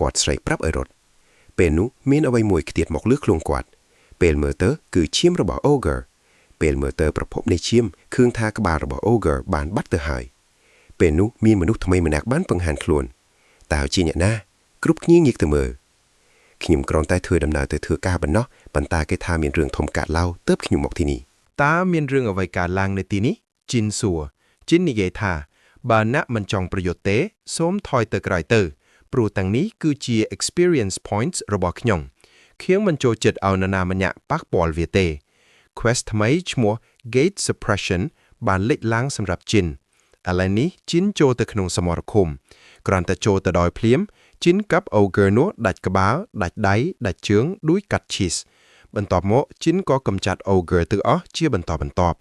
กอดใส่ปรับรถเป็นนู้มีนเอาไว้มวยเตียดหมอกเลือกลงกวาดเป็นเมอเตอร์คือเชี่ยมระบอบโอเกอร์เป็นเมอเตอร์ประพบในเชี่ยมเครื่องทากบาระบอบโอเกอร์บานบัตเตอร์ไฮเป็นนู้มีมนุษย์ทำไมมันนักบ้านปังหันคลวนแต่เอาจีเนี่ยนะกรุ๊ปงี้ยิกเตมือขยิมกรอนใต้เธอดำนาเธอก้าบันเนาะปันตาเกทามีเรื่องทมกาดเล่าเติบขยิมหมอกที่นี่ตามีเรื่องเอาไว้การลางในตีนี้จินสัวจินนิเกธาบานะมันจองประโยชน์เตะส้มทอยเตอร์ไกรเตอร์ปรูตังนี้คือจี experience points ระบอกขยงเคียงมันโจจิตเอานานามันยะปักบอลเวเต quest ทำไมชมัว gate suppression บานเล็กล้างสำหรับจินอะไรนี้จินโจตะขนงสมรคมกรันแต่โจตะดอยเพลียมจินกับเอาเกอร์นัวดัดกระบ้าดัดไดดัดเชืองด้วยกัดชีสบรรทอบโมจินก็กำจัดเอาเกอร์ตึงอ๋อเชี่ยบรรทอบ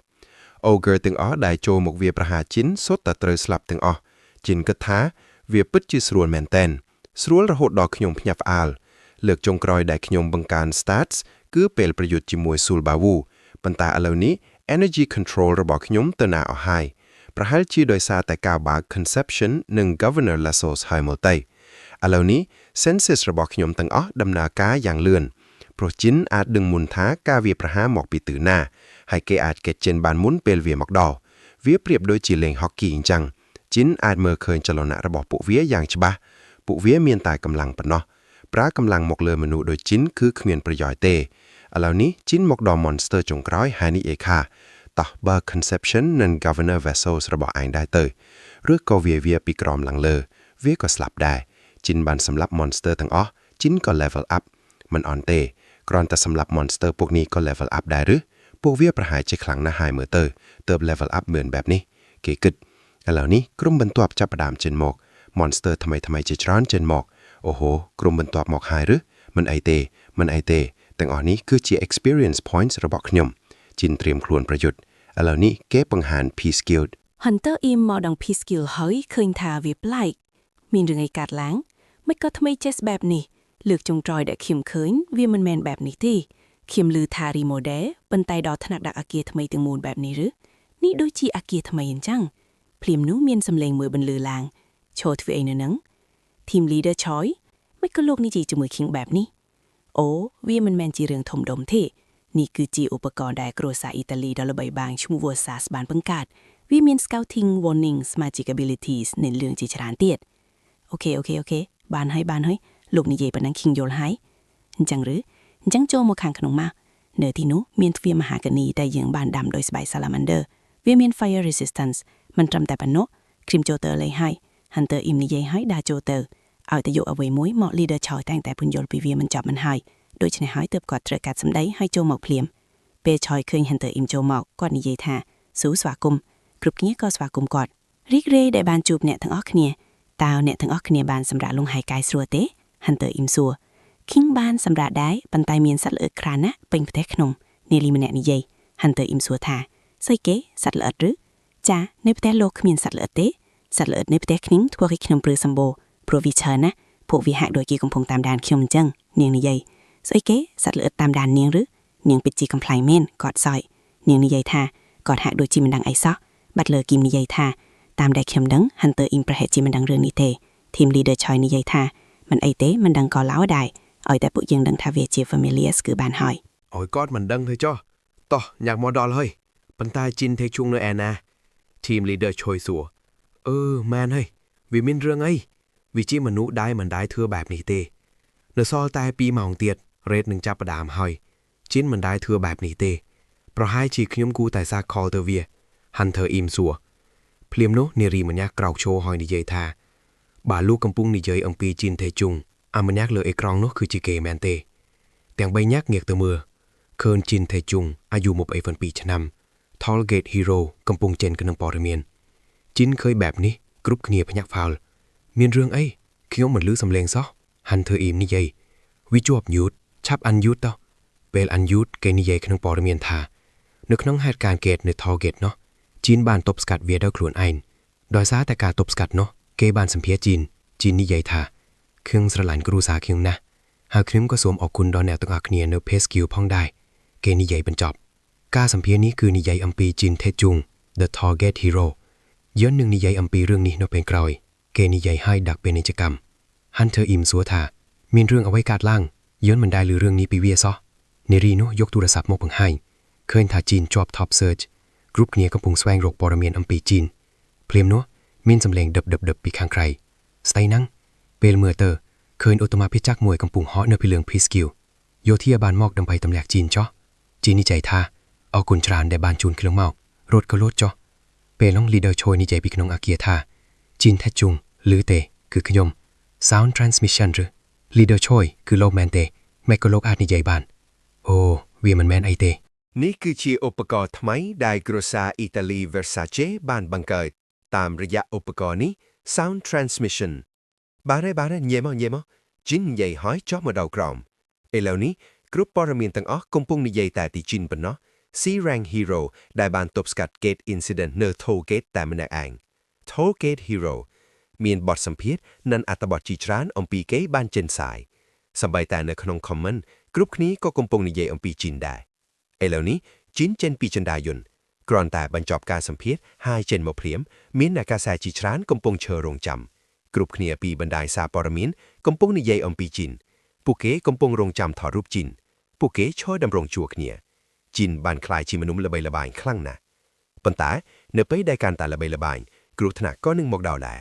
เอาเกอร์ตึงอ๋อได้โจหมกเวียประหารจินสดแต่เตยสลับตึงอ๋อจินก็ท้าเวียปึ๊ดจีสรวนแมนเตนสรวนระหดดอกขยงพยับอาลเลือกจงกรอยได้ขยงบังการสตาร์ทคือเป็นประโยชน์จิมวยซูลบาวูบรรดาเหล่านี้ energy control ระบอกขยงเตนาเอาไฮประหารชีโดยซาแต่กาวบา conception หนึ่ง governor ละโซสไฮโมเตเหล่านี้ census ระบอกขยงตังอ๋อดำนากาอย่างเลื่อนโปรจินอาจดึงมุนท้ากาเวียประหารหมอกปีตื่นหน้าให้เกอาจเกตเจนบานมุนเปลเวียหมอกดอเวียเปรียบโดยจีเลงฮอกกี้จังจินอาจเมื่อเคยจลนะระบอกปุเวียอย่างฉบับปุเวียเมียนตายกำลังปะเนาะปรากำลังหมกเลอมนุโดยจินคือเขมียนประยอยเตเหล่านี้จินหมกดอมอนสเตอร์จงกร้อยหานี่เอค่ะต่อบาร์คอนเซปชันนัน governor vessels ระบอกอ่านได้เตยหรือก็เวียปีกรอมหลังเลอเวียก็สลับได้จินบันสำหรับมอนสเตอร์ทั้งอ๋อจินก็ level up มันอ่อนเตกรอนแต่สำหรับมอนสเตอร์พวกนี้ก็ level up ได้หรือพวกเวียประหายใจครั้งนะหายเมื่อเติบ level up เหมือนแบบนี้เก๋กึดเหล่านี้กลุ่มบรรทบจับประดามเจนหมอกมอนสเตอร์ทำไมจะร้อนเจนหมอกโอ้โหกลุ่มบรรทบหมอกหายหรือมันไอเตแต่อ่อนนี้คือ G experience points ระบอกขยมจินเตรียมครวนประยุทธ์เหล่านี้เก็บปังหาร P skill Hunter im mò đằng P skill เฮ้ยเคยทาเว็บไลค์มีเรื่องไอ้การล้างไม่ก็ทำไมเจสแบบนี้เลือกจงจอยแต่ขิมเขินเวียมันแมนแบบนี้ที่ขิมลือทารีโมเดลบนไตดอถนักดักอาเกียทำไมตึงมูลแบบนี้หรือนี่โดยจีอาเกียทำไมยันจังพลิมนู้เมียนสำเลงมือบรรลือลางโชว์ตัวเองนังทีมลีดเดอร์ชอยไม่ก็โลกนี่จีจะมือคิงแบบนี้โอ้เวียมันแมนจีเรื่องถมดมที่นี่คือจีอุปกรณ์ไดโกรซาอิตาลีดอลลาร์ใบบางชั่วโมงศาสบานปังกาดวิเมียนสเกลทิงวอร์นิ่งสมาจิก abilities ในเรื่องจีฉลาดเตียดโอเคบานให้ลูกนี่เย่ปนังคิงโยลให้จังหรือจังโจโมขังขนมมาเนื้อที่นู้เมียนเฟียมหากนีได้ยิงบานดำโดยสบายซาลามันเดอร์เวียเมียน fire resistance มันจำแต่ปนโนครีมโจเตอร์เลยให้ฮันเตอร์อิมนี่เย่ให้ดาโจเตอร์เอาแต่โยเอาไว้มวยเหมาะลีเดอร์ชอยแต่งแต่พุนโยลปีเวียมันจับมันให้โดยชนะหายเติบกอดเตรกัดสำได้ให้โจหมอกเพลียมเปชอยเคยฮันเตอร์อิมโจหมอกกอดนี่เย่ท่าสู้สวากุมกรุบนี้ก็สวากุมกอดริกเร่ได้บานจูบเนี่ยทั้งออกเนี่ยตาวเนี่ยทั้งออกเนี่ยบานสำหรับลงหายกายสัวเตฮันเตอร์อิมสัวคิงบานสำหรับได้ปันไตเมียนสัตว์เลือดครานะเป็นประเทศขนมเนลีมันแหนนี่เย่ฮันเตอร์อิมสัวท่าใส่เก๋สัตว์เลือดหรือจ้าในประเทศโลกมีสัตว์เลือดเตสัตว์เลือดในประเทศนิ้งทั่วขนมปรือซัมโบโปรวิเชอร์นะพวกวิหารโดยกีกำพงตามดานคิมจังเนียงนี่เย่ใส่เก๋สัตว์เลือดตามดานเนียงหรือเนียงปิดจีคอมไพลเมนกอดซอยเนียงนี่เย่ท่ากอดหักโดยจีมันดังไอซอบัดเลอกิมนี่เย่ท่าตามได้เข็มดังฮันเตอร์อิมประเหตุจีมันดังเรื่องนี้เตทีมลีดเดอร์ชอยนี่เย่ท่ามันไอเตมันดังก่อเล้าได้เอาแต่ปุ๊ยังดังทาเวจีฟามิเลียสคือบานหอยโอ้ยกอดมันดังเถอะจ้อต่ออยากมอดอลเฮ้ยปันตายจินเทชุงเนอแอนนาทีมลีดเดอร์ชอยสัวแมนเฮ้ยวิมินเรื่องไอ้วิจิมนุได้มันได้เธอแบบนี้เตเนอซอลตายปีหมองเตียดเรดหนึ่งจับประดามหอยจินมันได้เธอแบบนี้เตเพราะให้ชีขยมกูแต่ซากคอเตอร์เวียฮันเธออิมสัวเพลียมโนเนรีมันยักกราวโชหอยนิเยธาบาลูกกำปุงนิเยอังปีจินเทจุงมันยักเลยเอกรองโนคือจิเกแมนเตแต่งใบยักเงียกเตอเมือเคินจินเทจุงอายุหมบฟันปีชนำทอลเกตฮีโร่กำปุงเจนกันนังปอร์เมียนจินเคยแบบนี้กรุ๊ปเนียพยักฟาวเมียนเรื่องไอ้เคี้ยวเหมือนลือสำเลงซอฮันเธออิมนิเยวิจวบยุดชับอันยุดต่อเปลอันยุดเกนิเยกันนังปอร์เมียนทานึกน้องเหตุการณ์เกตในทอลเกตเนาะจีนบานตบสกัดเวียดเอาขลุ่นไอน์โดยซาแต่การตบสกัดเนาะเกบานสัมเพียจีนนิเยธาเครื่องสลันกรูสาเครื่องนะหากคริมก็สวมออกคุณดอนแนวตะกักเนียเนเพสกิลพ่องได้เกนิเยบรรจบกาสัมเพียนี้คือนิเยอัมปีจินเทจุง The Target Hero ย้อนหนึ่งนิเยอัมปีเรื่องนี้เนาะเป็นกรอยเกนิเยให้ดักเป็นนิจกรรม ฮันเธออิมสัวท่ามีเรื่องเอาไว้กาดล่างย้อนมันได้หรือเรื่องนี้ไปเวียซอเนรีโนยกโทรศัพท์มกบังให้เคยท่าจีนจอบท็อปเซิร์ชกรุ๊ปเนี้ยกำปุงแสวงโรคปรเมียนอัมปีจีนเพลียมโนมีนสำเลงดับปีข้างใครสไตนังเปลเมื่อเตอร์เคยอตมาพิจักมวยกำปุงฮอเนอพิเลืองพรีสกิลโยที่บานมอกดำไปตำแหลกจีนจ้อจีนนี่ใจท่าเอากุญชรานได้บานจูนเครื่องเมารถก็รถจ้อเปลองลีเดอร์โชยนี่ใจปีขนงอาเกียท่าจีนแทจุงหรือเตคือขยม Sound Transmission หรือ Leader ช่วยคือโลกแมนเตไม่ก็โลกอาจในใจบ้านโอ้เวียมันแมนไอเตนี่คือชีอุปกรณ์ทำไมได้กรุษาอิตาลีเวอร์ซาเจบ้านบังเกิดตามระยะอุปกรณ์นี้ Sound Transmission บาร์เยมอจินใหญ่หอยจอบมาดาวกรอมเหล่านี้กรุ๊ปปรมีนตั้งกำปงนิยายแต่ติจินปนเนาะซีแรงฮีโร่ได้บานตบสกัดเกตอินซิเดนต์เนอร์โทเกตแต่มันเองโทเกตฮีโร่มีนบอดสัมเพียนันอัตบอดจีทรานอมปีเกย์บ้านเจนสายสบายแต่ในขนมคอมมอนกรุ๊ปนี้ก็กำปงนิยายอมปีจีนได้เหล่านี้จีนเจนปีจันดายนกรอนแต่บรรจบการสัมเพียให้เจนมาเพียมมีนกาแสจีทรานกำปงเชอรงจำกรุ๊ปนี้ปีบรรดาซาปรมินกำปงนิยายอมปีจีนปุเกกำปงรงจำถอรูปจีนปุเกช่วยดำรงจัวเนียจีนบานคลายจีมนุมระบายคลั่งนะปัญตาเนื้อไปได้การแต่ระบายกรุ๊ปถนัดก็นึ่งหมกดาวแหล่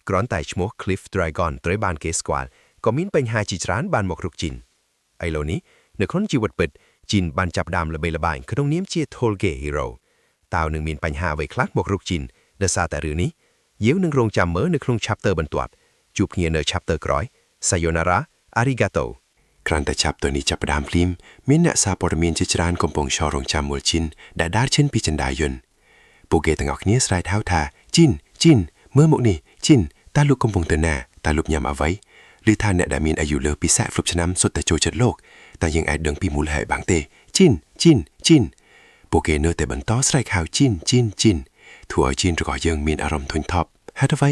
กรอนแต่ชโมคลิฟดราก้อนตรบานเกสกวาลก็มินเป็นหาจีจรานบานหมกรุกจีนไอโลนี้เนื้อคนจีวัดเปิดจีนบานจับดามระบายคือต้องเนียมเชียโทลเกฮีโร่ตาวหนึ่งมินปัญหาไว้คลัดหมกรุกจีนเดซาแต่เรื่องนี้เยี่ยวหนึ่งโรงจำเมื่อในครุงชัปเตอร์บรรทวดจูบเงียเนอชัปเตอร์กร้อยไซโยนาระอาริกาโตครั้นแต่ชับตัวนี้จับดามพลิมมินเนซาปรมีนจิจรานกำปงชอรงจำมวลชินได้ดาร์เช่นปีจันดายนปูเกตังออกเนี้ยสไลด์เท้าทาจินเมื่อหมกนี่จินตาลุกกำปงเตน่าตาลุกยำเอาไว้หรือท่านเนี่ยได้มีอายุเลือปีแสฟลุบชน้ำสุดแต่โจจัดโลกแต่ยังไอเดิงปีมูลเหยบางเตจินโปเกเนอร์แต่บันต้อสไลข่าวจินถั่วจินรอยังมีอารมณ์ทนท็อปฮัตไว้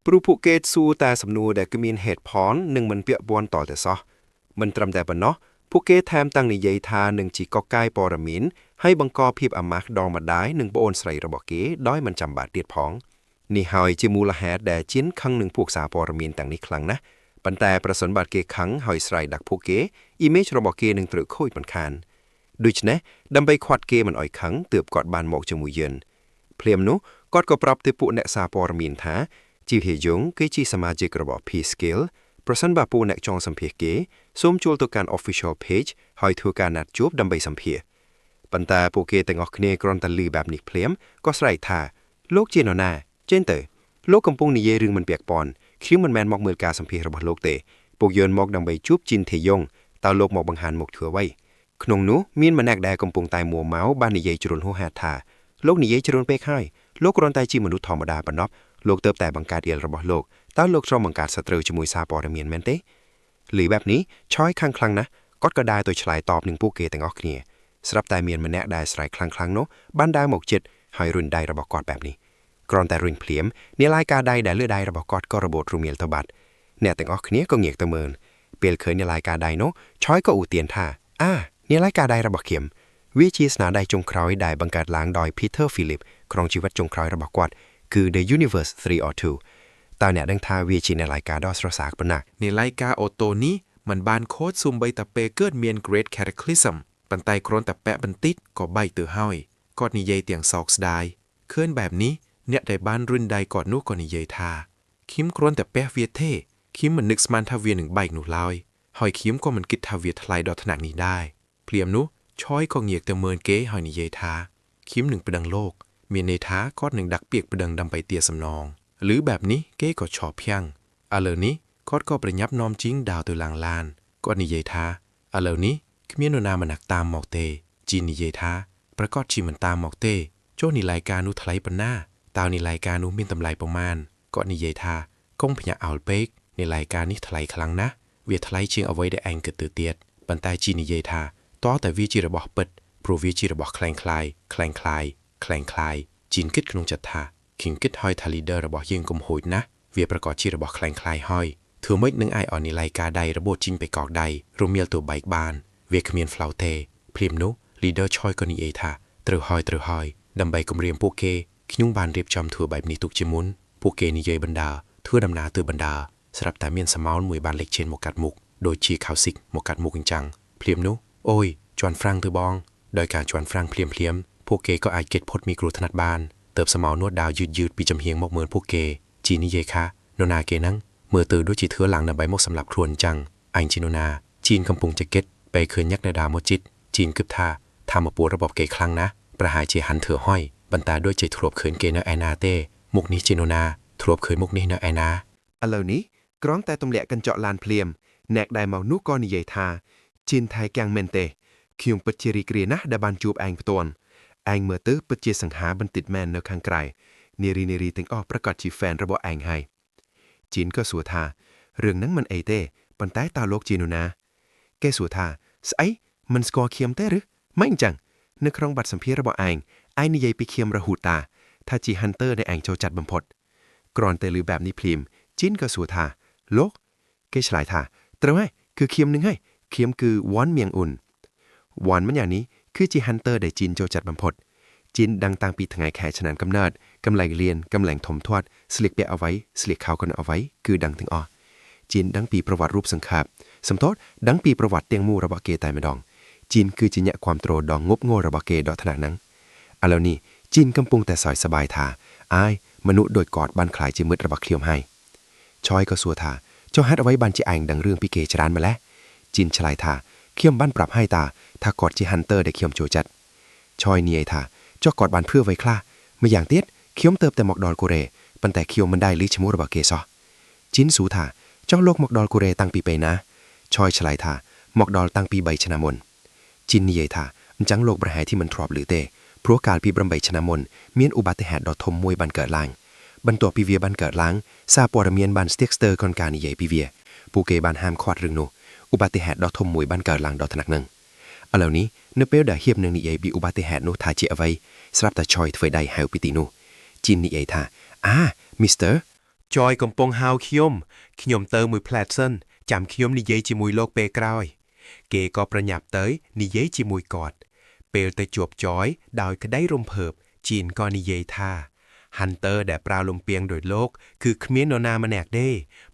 ปรูภูเกตสู้แต่สำนูแต่ก็มีเหตุผลหนึ่งมันเปียบวนต่อแต่ซอมันตรำแต่บันเนาะภูเกตแถมตั้งในใยทาหนึ่งจีก็ใกล้ปรมินให้บังกอพีบอามักดองมาได้หนึ่งโอนใส่ระบอกเก๋ด้อยมันจำบาดเตียดพองนี่หอยจิมูละแฮดแดจิ้นคังหนึ่งพวกสาปรมีนต่างนี้ครั้งนะปันแต่ประสนบาดเกคังหอยใส่ดักพวกเกอิเมจระบอกเกหนึ่งตรึกโคยมันคานดูชนะดำไปควัดเกมันอ่อยคังเตือบกอดบานหมอกจมูกเย็นเพลียมนุกอดก็ปรับเตปุเนสาปรมีนท้าจิวเฮยงเกจีสมาจิกระบอกพีสเกลประสนบาปูเนจองสัมเพียเกส้มจูลตัวการ official page หอยทัวการนัดจูบดำไปสัมเพียปันแต่พวกเกแต่งออกเนกรอนตันลือแบบนิกเพลียมก็ใส่ท่าโลกเจนอนาเจนเตอโลกกำปงนิเยรึงมันเปียกปอนคิ้วมันแมนมอกมือกาสัมเพระบโลกเตปกเยินมอกดังใบจูบจินเทยงตาโลกมอกบังหันมกเถือไว้ขนงนูมีนมันแนกแดกำปงตายมัวเมาบ้านนิเยจรุนโฮหาทาโลกนิเยจรุนเปกให้โลกรอนตายจีมนุษย์ธรรมดาปนอบโลกเติบแต่บังการเดียระบโลกตาโลกชอบบังการสตรูจมุยซาปอร์เมียนแมนเตหรือแบบนี้ช้อยคลังนะก็กระดาตัวฉลายตอบหนึ่งผู้เกแต่งออกเนี่ยสำหรับตายเมียนมันแนกได้สลายคลังโนบ้านได้หมกเจ็ดหอยรุนได้ระบอกกอดแบบนี้กรอนแต่รุนเพลียมเนื้อลายกาได้เลือดได้ระบอกกอดก็ระบบรูเมียลตบัดเนี่ยแต่งออกเนี้ยก็เงียกตะเมินเปลี่ยนเคยเนื้อลายกาได้โนช้อยก็อูเตียนท่าเนื้อลายกาได้ระบอกเข็มวิชีสนาได้จงครอยได้บังการล้างดอยพีเตอร์ฟิลิปครองชีวิตจงครอยระบอกกอดคือ The Universe 3 or 2ตาเนี่ยดังท่าวิชีในลายกาดอสรสากปนักในรายการโอโตนี้มันบานโคดซุมใบตะเปเกิดเมียนเกรดแคทคลิซัมปันไตโครนแต่แปะบันติดก็ใบเตือห้อยกอดนิเยเตียงซอกสได้เคลื่อนแบบนี้เนี่ยได้บ้านรุ่นใดกอดนู้กอนิเยทาคิมโครนแต่แปะเวียเท่คิมมันนึกสมันทาเวียหนึ่งใบหนูลอยหอยคิมก็มันกิดทาเวียทลายดอทนักนี้ได้เปลี่ยมนู้ช้อยก็เงียกแต่เมินเก้หอยนิเยทาคิมหนึ่งประดังโลกเมียนในท้ากอดหนึ่งดักเปียกประดังดำไปเตียสำนองหรือแบบนี้เก้ก็ชอบเพียงเลนี้กอดก็ประยับน้อมจิ้งดาวตัวลางลานก็นิเยทาเหล่านี้ขมียนนามันหนักตามหมอกเตจีนนิเยทาประกอบชีมันตามหมอกเตโจนิรายการนุทไลปันหน้าตาวนิรายการนุมินตำลายประมาณก็นิเยทากงพญาอัลเปกในรายการนี้ทลายครั้งนะเวียทลายเชียงเอาไว้ได้แองเกิดตือเตียดปันตายจีนนิเยทาต่อแต่วิจิระบอกเปิดโปรวิจิระบอกแคลงคลายจีนคิดขนมจัดทาขิงคิดหอยทาลีเดอร์ระบอกยิงกลมโหดนะเวียประกอบชีระบอกแคลงคลายหอยถือไม่นึงไออ่อนในรายการใดระบบจิงไปกอกใดรูเมียลตัวใบบานเวียขมียนฟลาวเตพริมนุลีเดอร์ชอยก็นิเอทาตรือหอยดำใบกลมเรียมพวกเกขยุ่งบานเรียบจอมถั่วใบนี้ตุกจิมุนพวกเกนิเยบรรดาทั่วดำนาตือบรรดา ស្រាប់តែមានសមោលមួយបានលេចឈានមកកាត់មុខដោយជាខោស៊ីកមកកាត់មុខអញ្ចឹងភ្លាមនោះអូយជន់ហ្វ្រាំងទៅបងដោយការជន់ហ្វ្រាំងភ្លាមពួកគេក៏អាចគេចផុតមីគ្រោះថ្នាក់បានទៅសមោលនួតដាវយឺតពីចំហៀងមកមើលពួកគេជីនិយាយខានរណាគេហ្នឹងមើលទៅដូចជាធ្វើឡើងដើម្បីមកសម្រាប់ខ្លួនអញ្ចឹងអញជីនរណាជីនកំពុងจะគេចពេលឃើញញាក់ដាវមកជីតជីនគិតថាធម្មពលរបស់គេខ្លាំងណាស់ប្រហែលជាហាន់ធ្វើห้อยបន្តែដូចជាធ្លាប់ឃើញគេនៅឯណាទេមុខនេះជីនរណាធ្លាប់ឃើញមុខនេះនៅឯណាឥឡូវនេះក្រងតែទម្លាក់កញ្ចក់ឡានភ្លាមអ្នកដែលមកនោះក៏និយាយថាជីនថៃកាំងមែនទេខ្ញុំពិតជារីករាយណាស់ដែលបានជួបឯងផ្ទាល់ឯងមើលទៅពិតជាសង្ហាបន្តិចមែននៅខាងក្រៅនារីទាំងអស់ប្រកាសជា fan របស់ឯងហើយជីនក៏សួរថារឿងហ្នឹងមិនអីទេប៉ុន្តែតើលោកជានរណាគេសួរថាស្អីមិនស្គាល់ខ្ញុំទេឬមិនអញ្ចឹងនៅក្នុងបទសម្ភាសន៍របស់ឯងនិយាយពីខ្ញុំរហូតថាជា Hunter ដែលឯងចូលចិត្តបំផុតគ្រាន់តែឮបែបនេះភ្លាមជីនក៏សួរថាលោកគេឆ្លើយថាត្រូវហើយគឺខ្ញុំនឹងហើយខ្ញុំគឺវ៉ាន់មៀងអ៊ុនវ៉ាន់ម្យ៉ាងនេះគឺជា Hunter ដែលជីនចូលចិត្តបំផុតជីនដឹងតាំងពីថ្ងៃខែឆ្នាំកំណើតកំឡែងលៀនកំឡែងធំធាត់ស្លៀកពាក់អ្វីស្លៀកខោកណ្ដអ្វីគឺដឹងទាំងអស់ជីនដឹងពីប្រវត្តិរូបសង្ខេបសំទោសដឹងពីប្រវត្តិទាំងមូលរបស់គេតែម្ដងជីនគឺជាអ្នកគ្រប់គ្រងដ៏ងប់ងល់របស់គេដល់ថ្នាក់ហ្នឹងឥឡូវនេះជីនកំពុងតែសើចសប្បាយថាអាយមនុស្សដូចគាត់បានខ្លាយជាមិត្តរបស់ខ្ញុំហើយឆយក៏សួរថាចុះហេតុអ្វីបានជាឯងដឹងរឿងពីគេច្រើនម្ល៉េះជីនឆ្លើយថាខ្ញុំបានប្រាប់ឲ្យថាគាត់ជា Hunter ដែលខ្ញុំចូលចិត្តឆយនិយាយថាចុះគាត់បានធ្វើអ្វីខ្លះម្យ៉ាងទៀតខ្ញុំទៅតែមកដល់កូរ៉េប៉ុន្តែខ្ញុំមិនได้ឮឈ្មោះរបស់គេសោះជីនសួរថាចុះលោកមកដល់កូរ៉េតាំងពីពេលណាឆយឆ្លើយថាមកដល់តាំងពី3ឆ្នាំមុនជីននិយាយថាអញ្ចឹងលោកប្រហែលជាមិនធ្លាប់ឮទេព្រោះកាលពី8ឆ្នាំមុនមានឧបទ្ទហេតុដ៏ធំមួយបានកើតឡើងបន្ទាប់ពីវាបានកើតឡើងសារព័ត៌មានបានស្ទាក់ស្ទើរកនការនិយាយពីវាពួកគេបានហាមឃាត់រឿងនោះឧបទ្ទហេតុដ៏ធំមួយបានកើតឡើងដល់ថ្នាក់ហ្នឹងឥឡូវនេះនៅពេលដែលហៀបនឹងនិយាយពីឧបទ្ទហេតុនោះថាជាអ្វីស្រាប់តែឆយធ្វើដៃហៅពីទីនោះជីននិយាយថាMr. ចយកំពុងហៅខ្ញុំទៅមួយផ្លែតសិនចាំខ្ញុំនិយាយជាមួយលោកពេលក្រោយគេក៏ប្រញាប់ទៅនិយាយជាមួយគាត់ពេលទៅជួបចយដោយក្តីរំភើបជីនក៏និយាយថា Hunter ដែលប្រើលំពៀងដោយលោកគឺគ្មាននរណាម្នាក់ទេ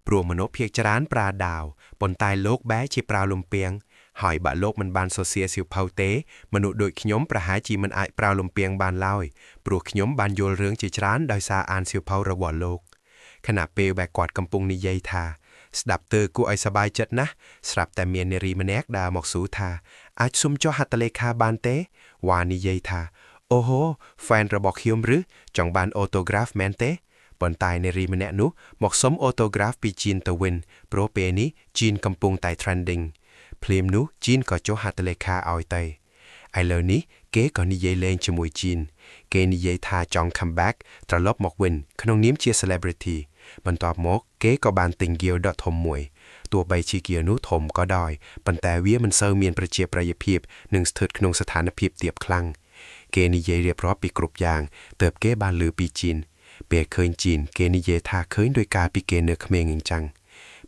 ព្រោះមនុស្សភាគច្រើនប្រើដាវប៉ុន្តែលោកបែរជាប្រើលំពៀងហើយបើលោកមិនបានសរសៀរសៀវភៅទេមនុស្សដូចខ្ញុំប្រហែលជាមិនអាចប្រើលំពៀងបានឡើយព្រោះខ្ញុំបានយល់រឿងជាច្រើនដោយសារអានសៀវភៅរបស់លោកខណៈពេលដែលគាត់កំពុងនិយាយថាស្ដាប់ទៅគួរឲ្យសប្បាយចិត្តណាស់ស្រាប់តែមាននារីម្នាក់ដើរមកសួរថាអាចសុំចុះហត្ថលេខាបានទេវ៉ានិយាយថាអូហូ fan របស់ខ្ញុំឬចង់បាន autograph មែនទេប៉ុន្តែនារីម្នាក់នោះមកសុំ autograph ពីជីនទៅវិញព្រោះពេលនេះជីនកំពុងតែ trending ភ្លាមនោះជីនក៏ចុះហត្ថលេខាឲ្យទៅឥឡូវនេះគេក៏និយាយលេងជាមួយជីនគេនិយាយថាចង់ come back ត្រឡប់មកវិញក្នុងនាមជា celebrity បន្ទាប់មកគេក៏បានទិញ gear ដ៏ធំមួយទោះបីជា gear នោះធំក៏ដោយប៉ុន្តែវាមិនសូវមានប្រជាប្រិយភាពនិងស្ថិតក្នុងស្ថានភាពទាបខ្លាំងគេនិយាយរៀបរាប់ពីគ្រប់យ៉ាងទើបគេបានឮពីជីនពេលឃើញជីនគេនិយាយថាឃើញដោយការពីគេនៅក្មេងអញ្ចឹង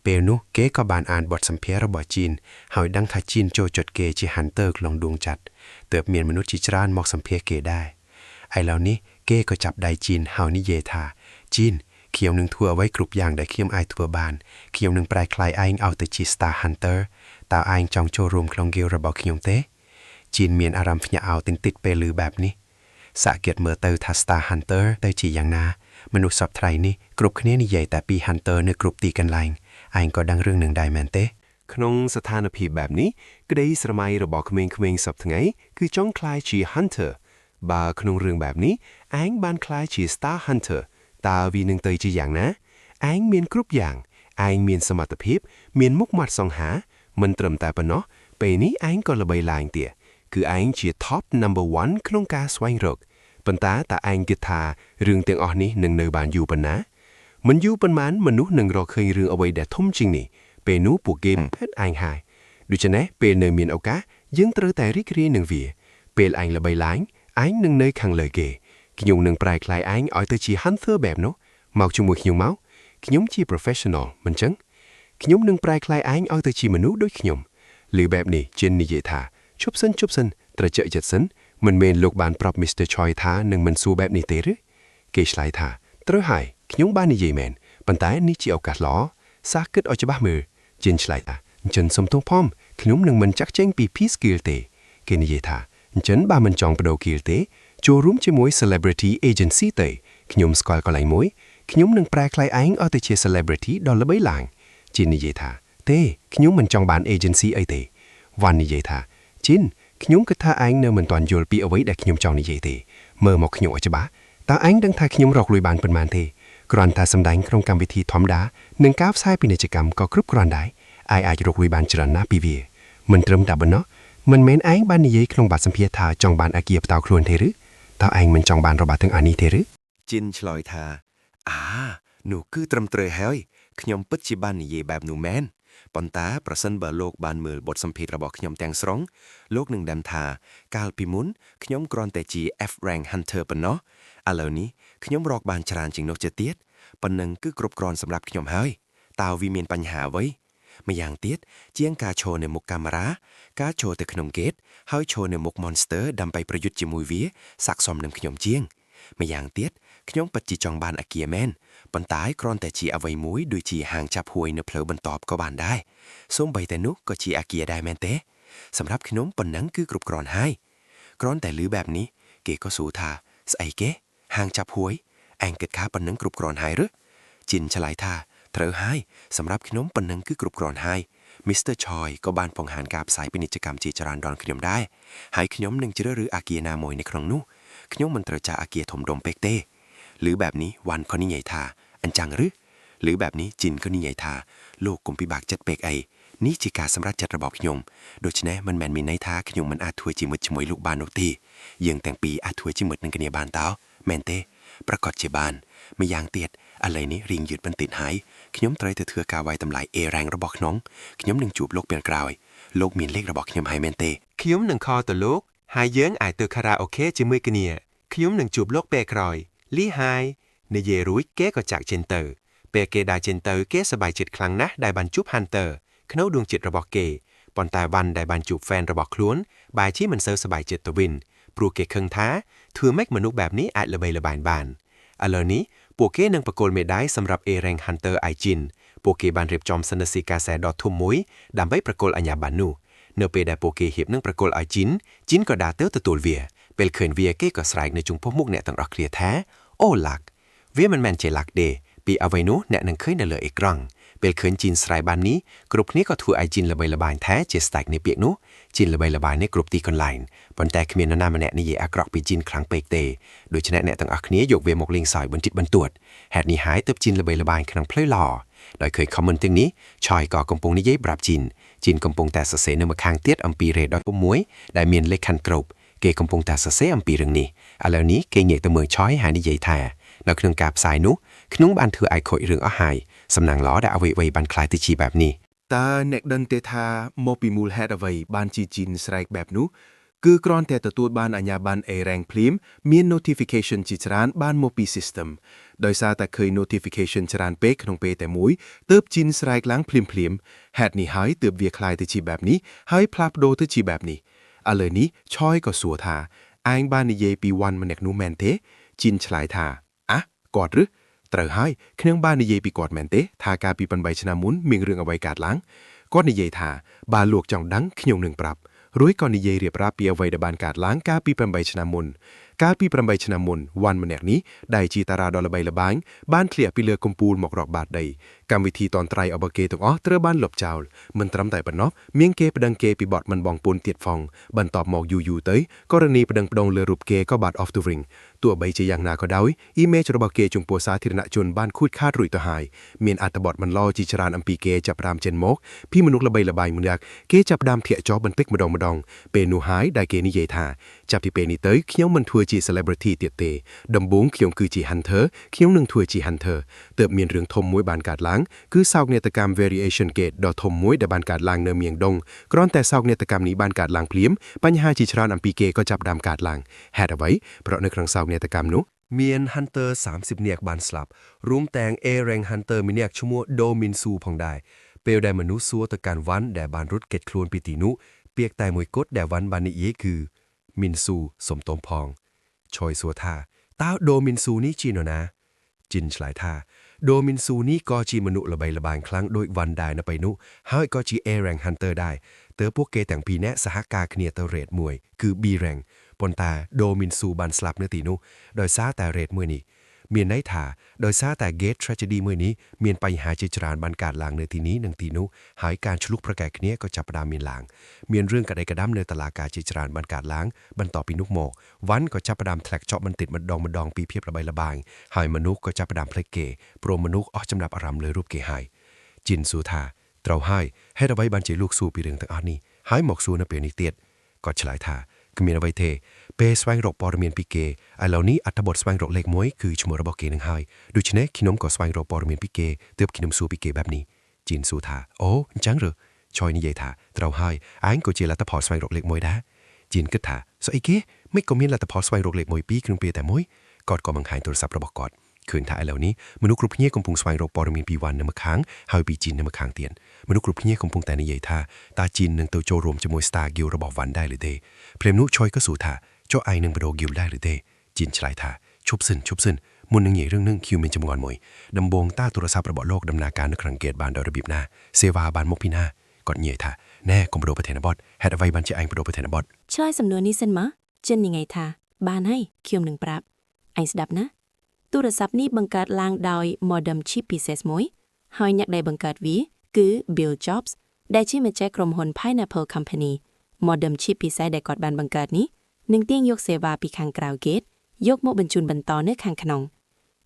ពេលនោះគេក៏បានអានបទសម្ភាសន៍របស់ជីនហើយដឹងថាជីនចូលចិត្តគេជា Hunter ក្នុងដួងចិត្តទើបមានមនុស្សជាច្រើនមកសម្ភាសន៍គេដែរឥឡូវនេះគេក៏ចាប់ដៃជីនហើយនិយាយថាជីនខ្ញុំនឹងធ្វើអ្វីគ្រប់យ៉ាងដែលខ្ញុំអាចធ្វើបានខ្ញុំនឹងប្រែក្លាយឯងឲ្យទៅជា Star Hunter តើឯងចង់ចូលរួមក្នុង guild របស់ខ្ញុំទេជីនមានអារម្មណ៍ភ្ញាក់អោទិញពេលឮបែបនេះសាកគិតមើលទៅថា Star Hunter ទៅជាយ៉ាងណាមនុស្សសពថ្ងៃនេះគ្រប់គ្នានិយាយតែពី Hunter នៅគ្រប់ទីកន្លែងឯងក៏ដឹងរឿងនឹងដែរមែនទេក្នុងស្ថានភាពបែបនេះក្តីស្រមៃរបស់ក្មេងៗសពថ្ងៃគឺចង់ក្លាយជា Hunter បើក្នុងរឿងបែបនេះឯងបានក្លាយជា Star Hunter តើវានឹងទៅជាយ៉ាងណាឯងមានគ្រប់យ៉ាងឯងមានសមត្ថភាពមានមុខមាត់សង្ហាមិនត្រឹមតែប៉ុណ្ណោះពេលនេះឯងក៏ល្បីឡើងទៀតគឺឯងជា top number 1 ក្នុងការស្វែងរកប៉ុន្តែតើឯងគិតថារឿងទាំងអស់នេះនឹងនៅបានយូរប៉ុណ្ណាមិនយូរប៉ុន្មានមនុស្សនឹងរកឃើញរឿងអ្វីដែលធំជាងនេះពេលនោះពួកគេហេតុឯងហើយដូច្នេះពេលនៅមានឱកាសយើងត្រូវតែរីករាយនឹងវាពេលឯងល្បីឡើងឯងនឹងនៅខាងលើគេខ្ញុំនឹងប្រែក្លាយឯងឲ្យទៅជា Hunter បែបនោះមកជាមួយខ្ញុំមកខ្ញុំជា professional មិនចឹងខ្ញុំនឹងប្រែក្លាយឯងឲ្យទៅជាមនុស្សដូចខ្ញុំឬបែបនេះជីននិយាយថាជប់សិនត្រជាក់ចិត្តសិនមិនមែនលោកបានប្រាប់ Mr. Choi ថានឹងមិនសួរបែបនេះទេឬគេឆ្លើយថាត្រូវហើយខ្ញុំបាននិយាយមែនប៉ុន្តែនេះជាឱកាសល្អ ซากกึดเอาจะบ้ามือจินฉลายตาจนสมตรงพร้อมขนมหนึ่งมันจักเจ้งปีพีสกิลเตเกนิเยธาจนบ้ามันจองประโดกิลเตโจรุมจมวย celebrity agency เตขนมสกอลก็ไหลมวยขนมหนึ่งแปลคลายไอ้เอาแต่เชีย celebrity ดอลลาร์ใบหลังจินนิเยธาเต้ขนมมันจองบาน agency ไอเตวันนิเยธาจินขนมกระทาไอ้เนอมันตอนโยลปีเอาไว้แต่ขนมจองนิเยเตเมื่อหมอกขนมอาจจะบ้าตาไอ้ดังทาขนมรอกลุยบานเป็นมันเตกรอนตาสำแดงโครงการวิธีทอมดาหนึ่งก้าวซ้ายปีในกิจกรรมก็ครุบกรอนได้ไอ้อาจจะรอกลุยบานจรันนาปีเวียมันเติมดับเนาะมันเม้นไอ้บ้านนิเยคลงบาดสัมเพียธาจองบานอาเกียบเตาครวนเทรึเตาไอ้มันจองบานระบาดถึงอันนี้เทรึจินฉลอยทาหนูคือตรำเตรเฮ้ยขยมปัจจุบันนี่เยแบบหนูแมนปอนตาประสันเบอร์โลกบานมือบทสัมเพระบอกขยมแตงสร้องโลกหนึ่งดำทากาลปีมุนขยมกรอนแต่จีเอฟแรงฮันเตอร์ปนเนาะเหล่านี้ขยมรอกบานชรานจิงนกเจเตียดปนหนึ่งคือกรบกรอนสำหรับขยมเฮ้ยตาววิเมียนปัญหาไว้ไม่อย่างเตียดเจียงกาโชในมุกกามารากาโชแต่ขนมเกตเฮ้ยโชในมุกมอนสเตอร์ดำไปประยุทธ์จิมุยเวียสักซอมนำขยมเจียงไม่อย่างเตียดขยมปัจจิจองบานอาเกียแมนปันตายกรอนแต่จีเอาไว้มุ้ยโดยจีห่างจับหวยเนเพลบันตอบก็บานได้ส้มใบแต่นุกก็จีอาเกียได้แมนเต้สำหรับขนมปนนังคือกรุบกรอนให้กรอนแต่ลือแบบนี้เกก็สูทาสไอเกห่างจับหวยแองเกิดค้าปนนังกรุบกรอนให้หรือจินฉลายทาเธอให้สำหรับขนมปนนังคือกรุบกรอนให้มิสเตอร์ชอยก็บานปองหานกาบสายเป็นกิจกรรมจีจรานดอนขนมได้หายขนมหนึ่งจะเรืออาเกียนาโมยในครั้งนู้ขนมมันเตรจาอาเกียถมดมเป็กเต้หรือแบบนี้วันเขานี่ใหญ่ทาอันจังหรือแบบนี้จินก็นี่ใหญ่ทาโลกกลมพิบากจัดเปกไอนี่จิกาสำรัดจัดระบอกขยมโดยเฉพาะมันแมนมีในท้าขยมมันอาถวยจิมดจมวยลูกบานนกตียังแต่งปีอาถวยจิมดนังกันเนียบานเต้าแมนเต้ประกอบเจบานไม่ยางเตียดอะไรนี้ริงหยุดมันติดหายขยมไตรเถือกาไว้ตำลายเอแรงระบอกน้องขยมหนึ่งจูบโลกเปลี่ยนกลายโลกมีเลขระบอกขยมไฮแมนเต้ขยมหนึ่งคอตัวโลกหายเยื้องอายตัวคาราโอเกะจิมือกันเนียขยมหนึ่งจูบโลกเปกรอยลี่ไฮในเยรุยเก้ก็จากเจนเตอร์เปเกได้เจนเตอร์เก้สบายจิตครั้งนะได้บรรจุฮันเตอร์ขนมดวงจิตระบอกเกปอนตายวันได้บรรจุแฟนระบอกคล้วนบายที่มันเซอร์สบายจิตตวินปลูกเกเคงท้าถือแม็กมนุษย์แบบนี้อาจระบายระบายบานอันเหล่านี้พวกเก้นังประโกลเมได้สำหรับเอแรงฮันเตอร์ไอจินพวกเกบันเรียบจอมสนสีกาแสดอทุ่มมุ้ยดำไปประโกลอัญญาบานูเนเปได้พวกเกเหียบนังประโกลไอจินก็ด่าเต้าตัวเวียเป็นเขินเวียเก้ก็สไลในจุงพวกมุกเนี่ยต่างรักเคลียแท้โอ้หลักเวียมันแมนเจลักเดปีเอาไว้นู้เนี่ยนังเคยเนเหลือเอกรังเป็นเขินจินสไลบานนี้กรุ๊ปนี้ก็ถือไอจินระบายระบายแท้เจสแต็กในเปียกนู้จินระบายระบายในกรุ๊ปตีคอนไลน์ปนแต่ขมิ้นนามันเนี่ยในเยอักรอกปีจินครั้งเปกเตโดยชนะเนี่ยต่างอักนี้ยกเวมกลิงสายบนจิตบรรตวดแหดนี้หายเติบจินระบายระบายขนังเพลย์หล่อโดยเคยคอมเมนต์ถึงนี้ชอยก่อกำปงนิเย่ปรับจินกำปงแต่เสเนมาคางเตียดอัมปีเรดดอยปุ่มมวยได้เมียนเล็กคันกรบเกกำปงแต่เสอัมปีเรื่องนี้อะไรนี้เกเงยตะเมืองช้อยหานิเย่แท้นักเครื่องกาบสายนุขนุ้งบานเธอไอโคยเรื่องอ้อหายสำนังล้อได้เอาไว้บันคลายติชีแบบนี้ตาเนกดันเตทาโมปิมูลแฮดเอาไว้บานจีจินสไลค์แบบนู้คือกรอนแต่ตัวบานอัญญาบานเอแรงพลิมมี notification จิจรานบานโมปี system โดยซาแต่เคย notification จรานเป๊กของเปแต่มุ้ยเติบจินสไลค์ล้างพลิมแฮดนี่หายเติบเวียคลายติชีแบบนี้หายพลับโดติชีแบบนี้อะไรนี้ชอยก็สัวทาอ้างบ้านในเยปีวันมันเนกนูแมนเทจินฉลายทากอดหรือเตอให้เครื่องบ้านในเยปีกอดแมนเตทากาปีปันใบชนามุนมีเรื่องเอาไว้กาดล้างกอดในเยทาบาลวกจ่องดังขยงหนึ่งปรับร้อยก่อนในเยเรียบราเปียไว้ดบานกาดล้างกาปีปันใบชนามุนกาปีปันใบชนามุนวันมันแนกนี้ได้จีตาราดอลใบละบางบ้านเคลียปีเลือกมปูลหมอกรอกบาดใดกรรมวิธีตอนไตรอบเกตงเตรบ้านหลบเจ้ามันตรำแต่ปนนอบเมียงเกปดังเกปีบอดมันบองปูนเตียดฟองบันตอบหมอกอยู่เตยกรณีปดังปดงเรือรูปเกก็บาดออฟตูริงตัวใบจะอย่างนาก็ดาวอีเมจระบเกจงปัวสาธิรณชนบ้านคูดคาดรุยตัวหายเมียนอัตบอดมันล่อจีชรานอัมปีเกจับรามเจนมกพี่มนุษย์ระใบระบายมือยักเกจับดามเถียจอบันเป๊กมาดองเปนูหายได้เกนิเยธาจับที่เปนิเตยเขี้ยวมันทัวจีเซเลบริตี้เตียเตดำบุ้งเขี้ยวคือจีฮันเธอเขี้ยวหนึ่งทัวจีฮันเธอเติบเมียนเรื่องทมมวยบานกาดล้างคือซาวเนตกรรม variation gate ดอทมมวยดบานกาดล้างเนเมียงดงกรอนแต่ซาวเนตกรรมนี้บานกาดล้างพลิ้มปัญหาจีชรานอัมปีเกก็จับดามกาดล้างแฮดเอาไว้เพราะในครั้งซาวเนตกรรมนุเมียนฮันเตอร์30เนียกบานสลับรุมแตงเอแรงฮันเตอร์มีเนียกชั่วโมโดมินซูพองได้เปลได้มนุษย์ซัวตะการวันแด่บานรุดเกตคลวนปิตินุเปียกแต่มวยกดแด่วันบานนี้คือมินซูสมตมพองชอยสัวท่าต้าโดมินซูนี่จีนนะจินฉลายท่า โดมินซูนี่ก็จีมนุษย์ระบายระบางครั้งโดยวันได้นะไปนุให้ก็จีเอแรงฮันเตอร์ได้เตอพวกเกแต่งปีแนะสหกาคเนียเตอเรดมวยคือบีแรงปนตาโดมินซูบันสลับเนื้อตีนุโดยซาแต่เรดมวยนี้เมียนไนถาโดยซาแต่เกตทร a เจดีมวยนี้เมียนไปหาเจจรานบันการลางเนื้อตีนี้หนึ่งตีนุหายการชลุกประแกคเนียก็จับประดามเมียนลางเมียนเรื่องกระไดกระดั้มเนื้อตลากาเจจรานบันการล้างบันต่อปีนุกโมวันก็จับประดามแทลกเจาะมันติดมันดองปีเพียบระบายระบางหายมนุษย์ก็จับประดามเพลกเกโปรมนุษย์ออกจำนับอารามเลยรูปเกหายจินสูธาเตราให้ระไว้บันเจลูกสู้ปีเรื่องต่างอันนี้หายหมอกสู้นะเปียนิเตียดก็ฉลายธาก็มีเอาไว้เทเปสวงรกปอร์เมียนปีเกไอเหล่านี้อัตบทสวงรกเล็กมวยคือชมรบกเกหนึ่งหายดูชเนขนมก็สวงรกปอร์เมียนปีเกเติบขนมสู้ปีเกแบบนี้จินสูธาโอ้จังเหรอชอยนิเยธาเตราให้อันก็เจลัตพอสวงรกเล็กมวยได้จินก็ถาสไอเกไม่ก็มีลัตพอสวงรกเล็กมวยปีครึ่งปีแต่มวยกอดก็มังหายโทรศัพท์ระบบกอดคืนถ่ายเหล่านี้มนุษย์กรุ๊ปเงี้ยกำพุงสวายโรปอร์มีนปีวันนำมาค้างหายปีจีนนำมาค้างเตียนมนุษย์กรุ๊ปเงี้ยกำพุงแต่ในใหญ่ท่าตาจีนหนึ่งเตาโจรวมจมวยสตาร์กิลระบบวันได้หรือเดเพลมนุชอยก็สู่ท่าโจไอหนึ่งบโดกิลได้หรือเดจีนฉลายท่าชุบซึนมุนหนึ่งใหญ่เรื่องนึงคิวเมนจำงอนมวยดำบงต้าโทรศัพท์ระบบโลกดำนาการนักครังเกตบานดอยระบีบหน้าเซวาบานมกพินากอดใหญ่ท่าแน่กรมบโดประเทศบอดแฮดเอาไว้บันเจไอประโดประเทศบอดช่วยสำนวนนี้เส้นมะเจนยังไงท่าบานให้คิวหนึ่งปรับไอสดับนะโทรศัพท์นี้บังเกิดลางโดย Modem Chip Pieces มวยหอยอยากได้บังเกิดวีคือ Bill Jobs ได้ชื่อมาจากกรมหน Pineapple Company Modem Chip Pieces ได้กอดบานบังเกิดนี้หนึ่งเตี้ยงยกเซวาปีข้างกราวเกตยกโมบรรจุนบรรตอเนื้อข้างขนอง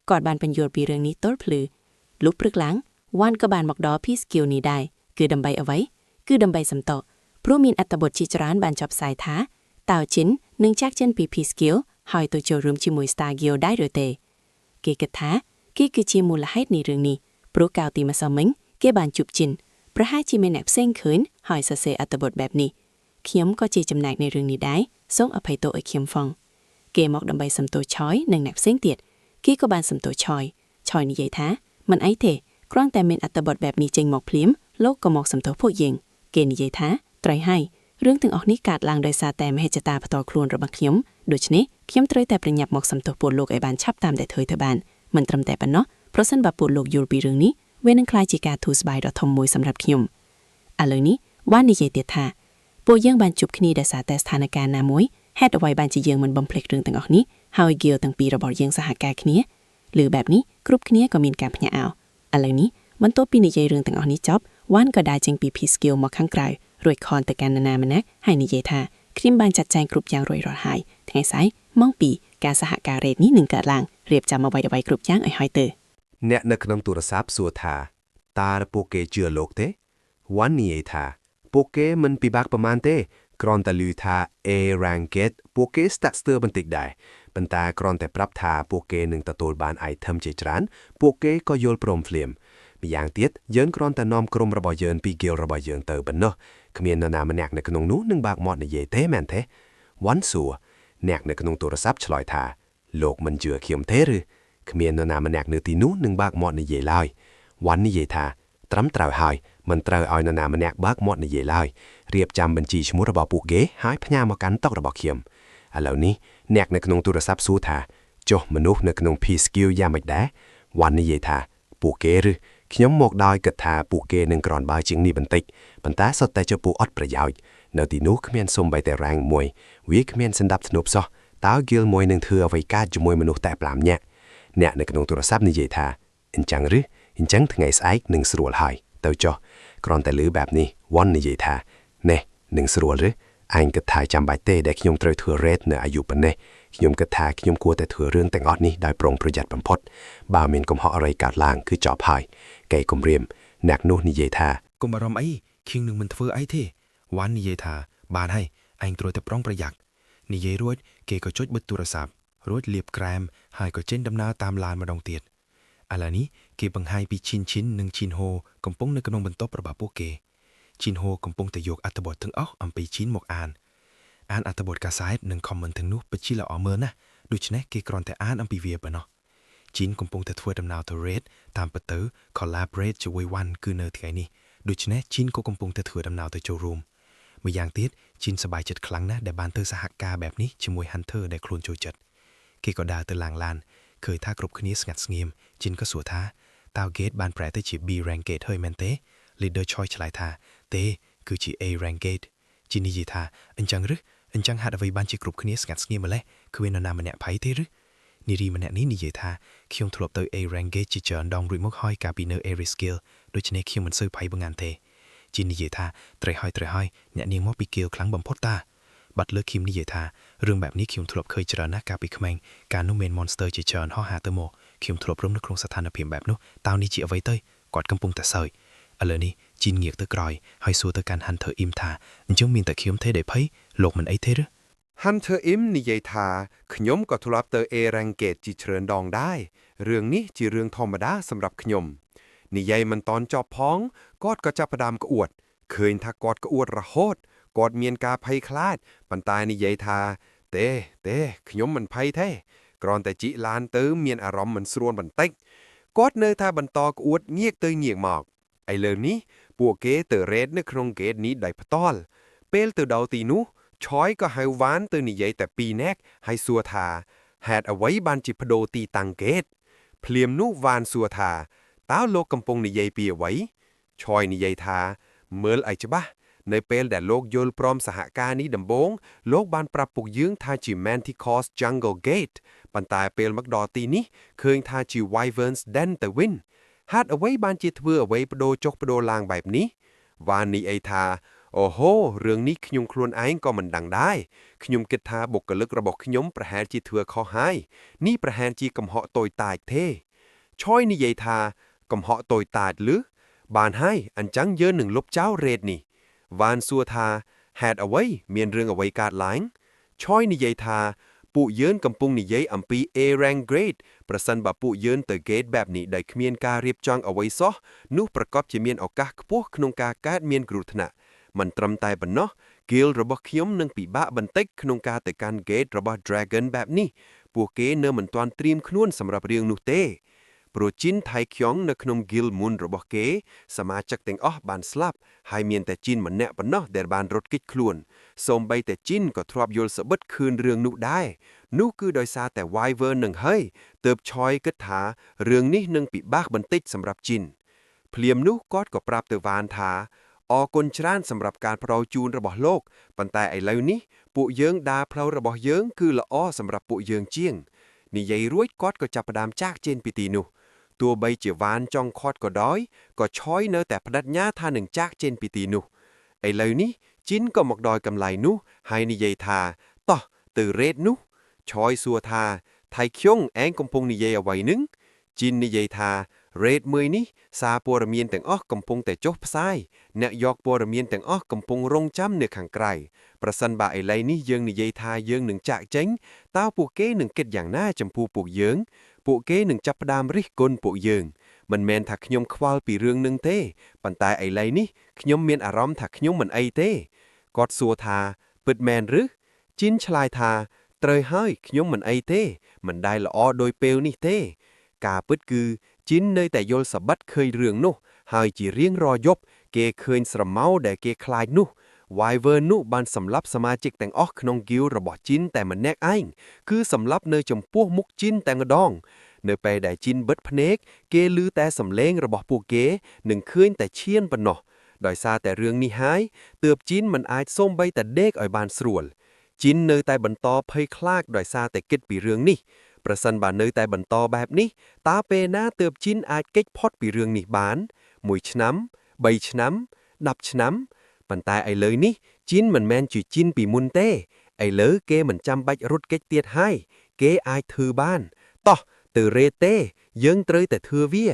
กอดบานเป็นโยชน์ปีเรื่องนี้ต้นพลือลุกปรึกหลังวันก็บานหมอกดอพี่สกิลนี้ได้คือดำใบเอาไว้คือดำใบสำโตเพราะมีอัตบทชิจรานบานจอบสายท้าต่าวชิ้นหนึ่งจากเช่นปีพีสกิลหอยตัวโจรวมชิมวยสตาร์กิลได้หรือเตเกกะท้าเกคือชีมูลให้ในเรื่องนี้โปรกาวตีมาสมิงเกบานจุบจินประหาชีเมนแอบเส้นขืนหอยเสอัตบทแบบนี้เขียมก็จีจำแนกในเรื่องนี้ได้ส่งอภัยโตไอเขียมฟองเกมอกดำใบสำโตช้อยหนึ่งแนบเส้นเตียดเกก็บานสำโตช้อยนี่ใหญ่ท้ามันไอเทครั้งแต่เมนอัตบทแบบนี้เจงหมอกพลิ้มโลกก็หมอกสำโตพวกเยงเกนี่ใหญ่ท้าไตรให้เรื่องถึงออกนิกาดลางโดยซาแต่ไม่ให้จตาพตอครวนระบังเขียมโดยชนี้เขียมไตรแต่ประหยับหมอกสำโตปวดโลกไอบานชับตามแต่เถยเถบานมันตรำแต่ปันเนาะเพราะสันบาปูโลกยูโรปีเรื่องนี้เว้นคลายจิกาทูสบายดอทอมมวยสำหรับคิมอันเลยนี้ว่านี่ใหญ่เตียท่าปูเยื่องบานจุบคณีได้สาแต่สถานการณ์นามวยแฮดเอาไว้บานจีเยื่องมันบำเพล็กเรื่องต่างออกนี้ฮาวเกียวตั้งปีระบอดเยื่องสหการคณีหรือแบบนี้กรุ๊ปคณีก็มีการพญาเอาอันเลยนี้มันตัวปีนี่ใหญ่เรื่องต่างออกนี้จบวันก็ได้จึงปีพีสกิลมาข้างไกลรวยคอนแต่การนามันนักให้นี่ใหญ่ท่าครีมบานจัดแจงกรุ๊ปยางรวยรอดหายทางซ้ายมองปีการสหการเรทนี้หนึ่งเกิดลางเรียบจำเอาไว้เอาไว้กรุ๊ปย่างไอหอยเตอเนะนึกนำโทรศัพท์สัวธาตาโปเกเจือโลกเตวันนี้ธาโปเกมันปีบักประมาณเตกรอนแต่ลือธาแรงเกตโปเกสตัดสเตอร์บันติกได้บรรดากรอนแต่ปรับธาโปเกหนึ่งตะโตบานไอเทมเจจรานโปเกก็โยลโปรมเฟลียมมีอย่างเตียดเยินกรอนแต่นอมกรมระบอยเยินปีเกลระบอยเยินเตอบันเนาะขมีนนามันแนกในขนมนู้หนึ่งบากหมอดในเยเตแมนเทวันสัวแนกในขนมโทรศัพท์ฉลอยธาโลกมันเจือเขียมเทหรือขมีนนามันแนกเนื้อตีนู้หนึ่งบากหมอดในเยลอยวันนี้เยธาตรำตราวหายมันตราวเอานามันแนกบากหมอดในเยลอยเรียบจำบัญชีชมุระบอปูเกหายพญามากันตอกระบอเขียมอันเหล่านี้แนกในขนมโทรศัพท์สู้ธาโจมนุษย์ในขนมพีสกิลยาไม่ได้วันนี้เยธาปูเกหรือขยมหมกดอยกึศธาปูเกหนึ่งกรอนบายจึงนี่บันติกปันตาสดแต่เจ้าปูอดประยาวเนตีนู้ขมีนสมใบแต่แรงมวยวิขมีนสันดับสนุบซอตาวกิลมวยหนึ่งเธอไว้กาจมวยมนุษย์แต่ปลามเนี่ยในขนมโทรศัพท์นี่เยธาอินจังหรืออินจังถึงไงสไอหนึ่งสรัวหายเต้าจ่อกรอนแต่ลือแบบนี้วันนี่เยธาเน่หนึ่งสรัวหรืออันกึศธาจำใบเต้ได้ขยมเตยเถื่อเรศเนื้ออายุปันเน่ขยมกึศธาขยมกลัวแต่เถื่อเรื่องแต่งอดนี้ได้ปรงประหยัดบำพดบ่าวเมนกมเหาะอะไรกาดลางคือจอบหายไก่กมเรียมแนกนู้นี่เยธากมอารมณ์ไอ้คิงหนึ่งมันเถื่อไอ้เท่วันนี่เยธาบานให้อันตัวแต่ปรองประหยัดนี่เยรวดเกก็จดบัตรโทรศัพท์รวดเรียบแกรมหายก็เช่นดำนาตามลานมาดองเตียดอะไรนี้เกบังไฮปีชินหนึ่งชินโฮกำปงในกำลังบรรทบประบาพวกเกชินโฮกำปงแต่โยกอัตบทถึงออกอัมปีชินหมกอ่านอัตบทกาไซด์หนึ่งคอมเมนต์ถึงนู้ปชิละอเมอร์นะดูชนะเกกรอนแต่อัมปีเวียปะเนาะชินกำปงแต่ทัวร์ดำนาวตัวเรดตามประตูคอลลาบเรดจะไว้วันคือเนอที่ไงนี่ดูชนะชินก็กำปงแต่ทัวร์ดำนาวตัวโจรูมเมื่อย่างติดชินสบายจัดครั้งนะแต่บานเตอร์สหกาแบบนี้ชิมวยฮันเตอร์ได้ครูนโจจัดเกก็ดาเตอร์ลางลานเคยท่ากรบคืนนี้สงัดเงียมชินก็สัวท้า តើ gate បានប្រែទៅជា B rank gate ហើយមែនទេ leader choice ឆ្លើយថាទេគឺជា A rank gate ជីននិយាយថាអញ្ចឹងឬអញ្ចឹងហាត់អ្វីបានជាគ្រប់គ្នាស្ងាត់ស្ងៀមម្លេះគ្មាននរណាម្នាក់ភ័យទេឬនារីម្នាក់នេះនិយាយថាខ្ញុំធ្លាប់ទៅ A rank gate ជាច្រើនដងរួចមកហើយកាលពីនៅ Area Skill ដូច្នេះខ្ញុំមិនសូវភ័យបងងានទេជីននិយាយថាត្រូវហើយអ្នកនាងមកពី Skill ខ្លាំងបំផុតតាបាត់លើឃីមនិយាយថារឿងបែបនេះខ្ញុំធ្លាប់ឃើញច្រើនណាស់កាលពីក្មេងកាលនោះមាន monster ជាច្រើនហោះហើរទៅមកខ្ញុំធ្លាប់រំនៅក្នុងស្ថានភាពបែបនោះតើនេះជាអ្វីទៅគាត់កំពុងតែសើចឥឡូវនេះជីនងាកទៅក្រោយហើយសួរទៅកាន់ Hunter Im ថាអញ្ចឹងមានតែខ្ញុំទេដែលភ័យលោកមិនអីទេឬ Hunter Im និយាយថាខ្ញុំក៏ធ្លាប់ទៅ A rank gate ជាច្រើនដងដែររឿងនេះជារឿងធម្មតាសម្រាប់ខ្ញុំនិយាយមិនតន់ចប់ផងគាត់ក៏ចាប់ផ្ដើមក្អួតឃើញថាគាត់ក្អួតរហូតគាត់មានការភ័យខ្លាចប៉ុន្តែនិយាយថាទេខ្ញុំមិនភ័យទេគ្រាន់តែជីកឡានទៅមានអារម្មណ៍មិនស្រួលបន្តិចគាត់នៅថាបន្តក្អួតងាកទៅងាកមកឥឡូវនេះពួកគេទៅរ៉េតនៅក្នុង gate នេះដោយផ្ទាល់ពេលទៅដល់ទីនោះឆយក៏ហៅវ៉ានទៅនិយាយតែពីរនាក់ហើយសួរថាហេតុអ្វីបានជាបដូរទីតាំង gate ភ្លាមនោះវ៉ានសួរថាតើលោកកំពុងនិយាយពីអ្វីឆយនិយាយថាមើលឲ្យច្បាស់នៅពេលដែលលោកយល់ព្រមសហការនេះដំបូងលោកបានប្រាប់ពួកយើងថាជា Manticore's Jungle Gate ប៉ុន្តែពេលមកដល់ទីនេះឃើញថាជា Wyvern's Den ទៅវិញហេតុអ្វីបានជាធ្វើអ្វីបដូរចុះបដូរឡើងបែបនេះវ៉ាននិយាយថាអូហូរឿងនេះខ្ញុំខ្លួនឯងក៏មិនដឹងដែរខ្ញុំគិតថាបុគ្គលិករបស់ខ្ញុំប្រហែលជាធ្វើខុសហើយនេះប្រហែលជាកំហុសតូចតាចទេឆយនិយាយថាកំហុសតូចតាចឬបានហើយអញ្ចឹងយើងនឹងលុបចោលរ៉េតនេះវ៉ានសួរថាហេតុអ្វីមានរឿងអ្វីកើតឡើងឆយនិយាយថាពួកយើងកំពុងនិយាយអំពី A rank grade ប្រសិនបើពួកយើងទៅ gate បែបនេះដោយគ្មានការរៀបចំអ្វីសោះនោះប្រកបជាមានឱកាសខ្ពស់ក្នុងការកើតមានគ្រោះថ្នាក់មិនត្រឹមតែប៉ុណ្ណោះ guild របស់ខ្ញុំនឹងពិបាកបន្តិចក្នុងការទៅកាន់ gate របស់ dragon បែបនេះពួកគេនៅមិនទាន់ត្រៀមខ្លួនសម្រាប់រឿងនោះទេព្រោះជីនថៃខ្យងនៅក្នុង guild moon របស់គេសមាជិកទាំងអស់បានស្លាប់ហើយមានតែជីនម្នាក់ប៉ុណ្ណោះដែលបានរត់គេចខ្លួនសូម្បីតែជីនក៏ធ្លាប់យល់សប្តិឃើញរឿងនោះដែរនោះគឺដោយសារតែ Wyvern នឹងហើយទើបឆយគិតថារឿងនេះនឹងពិបាកបន្តិចសម្រាប់ជីនភ្លាមនោះគាត់ក៏ប្រាប់ទៅវ៉ានថាអរគុណច្រើនសម្រាប់ការផ្ដល់ជូនរបស់លោកប៉ុន្តែឥឡូវនេះពួកយើងដើរផ្លូវរបស់យើងគឺល្អសម្រាប់ពួកយើងជាងនិយាយរួចគាត់ក៏ចាប់ផ្ដើមចាកចេញពីទីនោះទោះបីជាវ៉ានចង់ខាត់ក៏ដោយក៏ឆយនៅតែបដិញ្ញាថានឹងចាកចេញពីទីនោះឥឡូវនេះជីនក៏មកដល់កន្លែងនោះហើយនិយាយថាតោះទៅរ៉េតនោះឆយសួរថាថៃខ្យងឯងកំពុងនិយាយអ្វីនឹងជីននិយាយថារ៉េតមួយនេះសារព័ត៌មានទាំងអស់កំពុងតែចុះផ្សាយអ្នកយកព័ត៌មានទាំងអស់កំពុងរងចាំនៅខាងក្រៅប្រសិនបើឥឡូវនេះយើងនិយាយថាយើងនឹងចាក់ចេញតើពួកគេនឹងគិតយ៉ាងណាចំពោះពួកយើងពួកគេនឹងចាប់ផ្ដើមរិះគន់ពួកយើងមិនមែនថាខ្ញុំខ្វល់ពីរឿងនឹងទេប៉ុន្តែឥឡូវនេះខ្ញុំមានអារម្មណ៍ថាខ្ញុំមិនអីទេគាត់សួរថាពិតមែនឬជីនឆ្លើយថាត្រូវហើយខ្ញុំមិនអីទេមិនដែលល្អដោយពេលនេះទេការពិតគឺជីននៅតែយល់សប្តិឃើញរឿងនោះហើយជារៀងរាល់យប់គេឃើញស្រមោលដែលគេខ្លាចនោះ Wyvern នោះបានសម្លាប់សមាជិកទាំងអស់ក្នុង guild របស់ជីនតែម្នាក់ឯងគឺសម្លាប់នៅចំពោះមុខជីនតែម្ដងនៅពេលដែលជីនបិទភ្នែកគេឮតែសំឡេងរបស់ពួកគេនឹងឃើញតែឈានប៉ុណ្ណោះដោយសារតែរឿងនេះហើយទើបជីនមិនអាចសូម្បីតែដេកឲ្យបានស្រួលជីននៅតែបន្តភ័យខ្លាចដោយសារតែគិតពីរឿងនេះប្រសិនបើនៅតែបន្តបែបនេះតើពេលណាទើបជីនអាចគេចផុតពីរឿងនេះបាន1ឆ្នាំ3ឆ្នាំ10ឆ្នាំប៉ុន្តែឥឡូវនេះជីនមិនមែនជាជីនពីមុនទេឥឡូវគេមិនចាំបាច់រត់គេចទៀតហើយគេអាចធ្វើបានតោះទៅរ៉េតទេយើងត្រូវតែធ្វើវា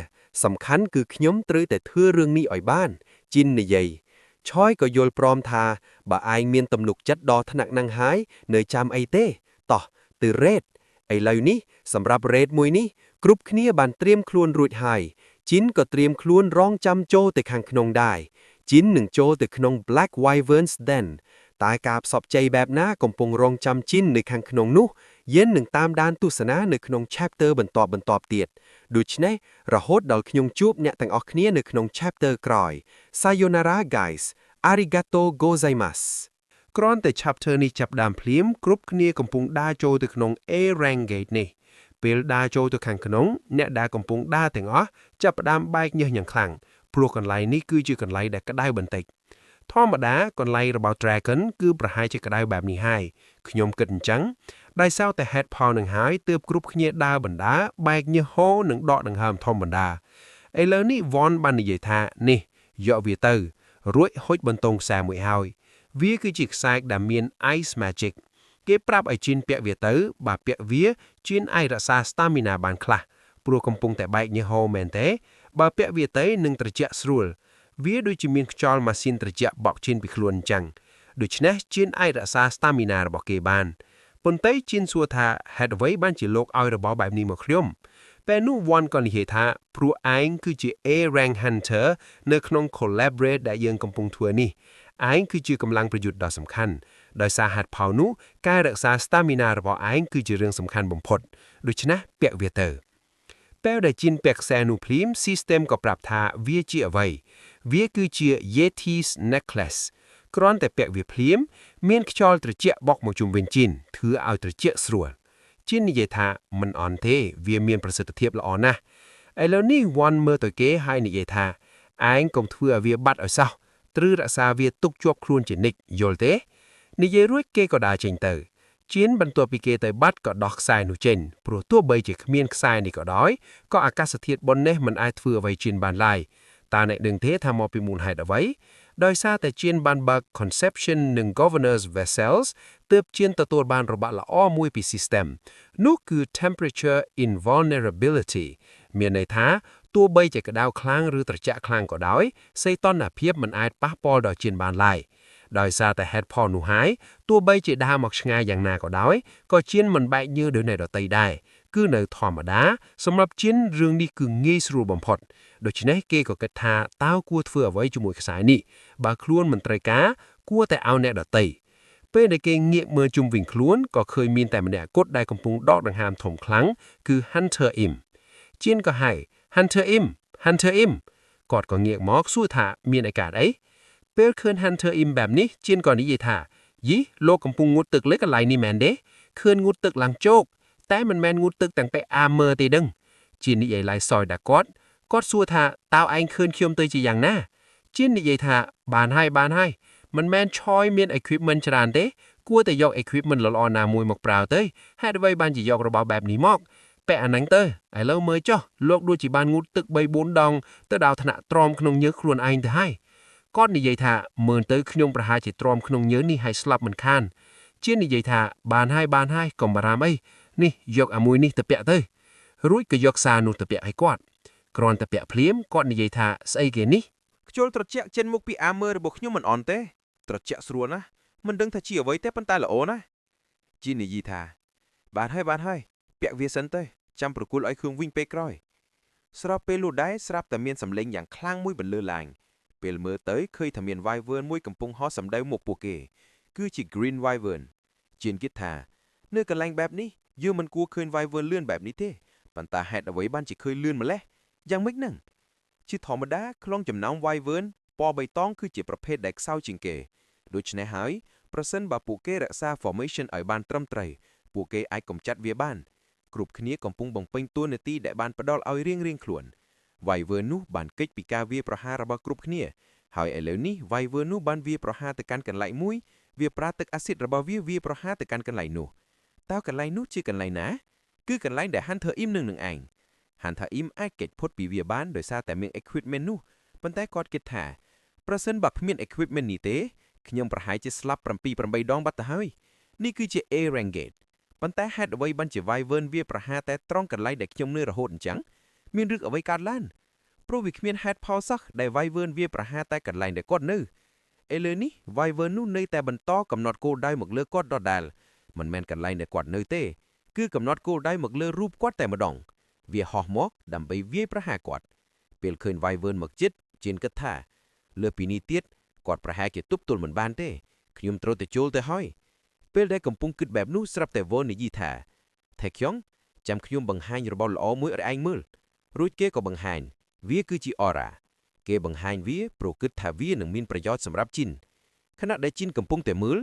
សំខាន់គឺខ្ញុំត្រូវតែធ្វើរឿងនេះឲ្យបានជីននិយាយឆយក៏យល់ព្រមថាបើឯងមានទំនុកចិត្តដល់ថ្នាក់ហ្នឹងហើយនៅចាំអីទេតោះទៅរ៉េតឥឡូវនេះសម្រាប់រ៉េតមួយនេះគ្រប់គ្នាបានត្រៀមខ្លួនរួចហើយជីនក៏ត្រៀមខ្លួនរងចាំចូលទៅខាងក្នុងដែរជីននឹងចូលទៅក្នុង Black Wyvern's Den តែការផ្សព្វជ័យបែបណាកំពុងរងចាំជីននៅខាងក្នុងនោះយើងនឹងតាមដានទស្សនានៅក្នុង chapter បន្តទៀតដូច្នេះរហូតដល់ខ្ញុំជួបអ្នកទាំងអស់គ្នានៅក្នុង chapter ក្រោយ Sayonara guys arigato gozaimasu គ្រាន់តែ chapter នេះចាប់ដើមភ្លាមគ្រប់គ្នាកំពុងដើរចូលទៅក្នុង A rank gate នេះ ពេលដើរចូលទៅខាងក្នុងអ្នកដែលកំពុងដើរទាំងអស់ចាប់ផ្ដើមបែកញើសយ៉ាងខ្លាំងព្រោះកន្លែងនេះគឺជាកន្លែងដែលក្តៅបន្តិចធម្មតាកន្លែងរបស់ Dragon គឺប្រហែលជាក្តៅបែបនេះហើយខ្ញុំគិតអញ្ចឹងដោយសារតែ head Paul នឹងហើយទើបគ្រប់គ្នាដើរបណ្ដាបែកញើសហូរនិងដកដង្ហើមធម្មតាឥឡូវនេះ Von បាននិយាយថានេះយកវាទៅរួចហុចបន្ទងខ្សែមួយហើយវាគឺជាខ្សែដែលមាន Ice Magic គេប្រាប់ឲ្យជីនពាក់វាទៅបើពាក់វាជីនអាចរក្សា stamina បានខ្លះព្រោះកំពុងតែបែកញើសហូរមែនទេបើពាក់វាទៅនឹងត្រជាក់ស្រួលវាដូចជាមានខ្យល់ម៉ាស៊ីនត្រជាក់បក់ជីនពីខ្លួនអញ្ចឹងដូច្នេះជីនអាចរក្សា stamina របស់គេបានប៉ុន្តែជីនសួរថាហេតុអ្វីបានជាលោកឲ្យរបស់បែបនេះមកខ្ញុំពេលនោះ One ក៏និយាយថាព្រោះឯងគឺជា A rank hunter នៅក្នុង collaborate ដែលយើងកំពុងធ្វើនេះឯងគឺជាកម្លាំងប្រយុទ្ធដ៏សំខាន់ដោយសារ head Paul នោះការរក្សា stamina របស់ឯងគឺជារឿងសំខាន់បំផុតដូច្នេះពាក់វាទៅពេលដែលជីនពាក់ខ្សែនោះភ្លាម system ក៏ប្រាប់ថាវាជាអ្វីវាគឺជា Yeti's necklace គ្រាន់តែពាក់វាភ្លាមមានខ្យល់ត្រជាក់បក់មកជុំវិញជីនធ្វើឲ្យត្រជាក់ស្រួលជីននិយាយថាមិនអន់ទេវាមានប្រសិទ្ធភាពល្អណាស់ឥឡូវនេះ One មើលទៅគេហើយនិយាយថាឯងកុំធ្វើឲ្យវាបាត់ឲ្យសោះត្រូវរក្សាវាទុកជាប់ខ្លួនជានិច្ចយល់ទេនិយាយរួចគេក៏ដើរចេញទៅជីនបន្ទាប់ពីគេទៅបាត់ក៏ដោះខ្សែនោះចេញព្រោះទោះបីជាគ្មានខ្សែនេះក៏ដោយក៏អាកាសធាតុប៉ុននេះមិនអាចធ្វើអ្វីជីនបានឡើយតើអ្នកដឹងទេថាមកពីមូលហេតុអ្វីដោយសារតែជីនបានបើក conception និង governors vessels ទើបជីនទទួលបានរបត់ល្អមួយពី system នោះគឺ temperature invulnerability មានន័យថាទោះបីជាក្តៅខ្លាំងឬត្រជាក់ខ្លាំងក៏ដោយសីតុណ្ហភាពមិនអាចប៉ះពាល់ដល់ជីនបានឡើយដោយសារតែ head Paul នោះហើយទោះបីជាដើរមកឆ្ងាយយ៉ាងណាក៏ដោយក៏ជីនមិនបែកញើសដោយអ្នកដទៃដែរគឺនៅធម្មតាសម្រាប់ជីនរឿងនេះគឺងាយស្រួលបំផុតដូច្នេះគេក៏គិតថាតើគួរធ្វើអ្វីជាមួយខ្សែនេះបើខ្លួនមិនត្រូវការគួរតែឲ្យអ្នកដទៃពេលដែលគេងាកមើលជុំវិញខ្លួនក៏ឃើញមានតែម្នាក់គត់ដែលកំពុងដកដង្ហើមធំខ្លាំងគឺ Hunter Im ជីនក៏ហៅ Hunter Im Hunter Im គាត់ក៏ងាកមកសួរថាមានអីកើតអីពេលឃើញ Hunter Im បែបនេះជីនក៏និយាយថាយីលោកកំពុងងូតទឹកលើកន្លែងនេះមែនទេឃើញងូតទឹកឡើងជោកតែមិនមែនងូតទឹកទាំងពាក់ armor ទេដឹងជីននិយាយឡាយសយដល់គាត់សួរថាតើឯងឃើញខ្ញុំទៅជាយ៉ាងណាជីននិយាយថាបានហើយមិនមែនឆយមាន equipment ច្រើនទេគួរតែយក equipment ល្អៗណាមួយមកប្រើទៅហេតុអ្វីបានជាយករបស់បែបនេះមកពាក់អាហ្នឹងទៅឥឡូវមើលចុះលោកដូចជាបានងូតទឹក 3-4 ដងទៅដល់ថ្នាក់ទ្រាំក្នុងញើសខ្លួនឯងទៅហើយគាត់និយាយថាមើលទៅខ្ញុំប្រហែលជាទ្រាំក្នុងញើសនេះហើយស្លាប់មិនខានជានិយាយថាបានហើយកុំបារម្ភអីនេះយកអាមួយនេះទៅពាក់ទៅរួចក៏យកសារនោះទៅពាក់ឲ្យគាត់គ្រាន់តែពាក់ភ្លាមគាត់និយាយថាស្អីគេនេះខ្យល់ត្រជាក់ចេញមកពី armor របស់ខ្ញុំមិនអន់ទេត្រជាក់ស្រួលណាស់មិនដឹងថាជាអ្វីទេប៉ុន្តែល្អណាស់ជីននិយាយថាបានហើយពាក់វាសិនទៅចាំប្រគល់ឲ្យគ្រឿងវិញពេលក្រោយស្របពេលនោះដែរស្រាប់តែមានសម្លេងយ៉ាងខ្លាំងមួយបន្លឺឡើងពេលមើលទៅឃើញថាមាន Wyvern មួយកំពុងហោះសម្ដៅមកពួកគេគឺជា Green Wyvern ជីនគិតថានៅកន្លែងបែបនេះយើងមិនគួរឃើញ Wyvern លឿនបែបនេះទេប៉ុន្តែហេតុអ្វីបានជាឃើញលឿនម្លេះយ៉ាងម៉េចហ្នឹងជាធម្មតាក្នុងចំណោម Wyvern ពណ៌បៃតងគឺជាប្រភេទដែលខ្សោយជាងគេដូច្នេះហើយប្រសិនបើពួកគេរក្សា formation ឲ្យបានត្រឹមត្រូវពួកគេអាចកម្ចាត់វាបានគ្រប់គ្នាកំពុងបំពេញតួនាទីដែលបានផ្ដល់ឲ្យរៀងខ្លួន Wyvern នោះបានគេចពីការវាយប្រហាររបស់គ្រប់គ្នាហើយឥឡូវនេះ Wyvern នោះបានវាយប្រហារទៅកាន់កន្លែងមួយវាប្រើទឹកអាស៊ីតរបស់វាវាយប្រហារទៅកាន់កន្លែងនោះតើកន្លែងនោះជាកន្លែងណាគឺកន្លែងដែល Hunter Im នឹងឯង Hunter Im អាចគេចផុតពីវាបានដោយសារតែមាន equipment នោះប៉ុន្តែគាត់គិតថាប្រសិនបើគ្មាន equipment នេះទេខ្ញុំប្រហែលជាស្លាប់ 7-8 ដងបាត់ទៅហើយនេះគឺជា A rank gate ប៉ុន្តែហេតុអ្វីបានជា Wyvern វាប្រហារតែត្រង់កន្លែងដែលខ្ញុំនៅរហូតអញ្ចឹងមានរឿងអ្វីកើតឡើងព្រោះវាគ្មាន head Paul សោះដែល Wyvern វាប្រហារតែកន្លែងដែលគាត់នៅឥឡូវនេះ Wyvern នោះនៅតែបន្តកំណត់គោលដៅមកលើគាត់ដដែលមិនមែនកន្លែងដែលគាត់នៅទេគឺកំណត់គោលដៅមកលើរូបគាត់តែម្ដងវាហោះមកដើម្បីវាយប្រហារគាត់ពេលឃើញ Wyvern មកជិតជីនគិតថាលើពីនេះទៀតគាត់ប្រហែលជាទប់ទល់មិនបានទេខ្ញុំត្រូវតែចូលទៅហើយពេលដែលកំពុងគិតបែបនោះស្រាប់តែ Von និយាយថាថេខ្យងចាំខ្ញុំបង្ហាញរបស់ល្អមួយឲ្យឯងមើលរួចគេក៏បង្ហាញវាគឺជា Aura គេបង្ហាញវាព្រោះគិតថាវានឹងមានប្រយោជន៍សម្រាប់ជីនខណៈដែលជីនកំពុងតែមើល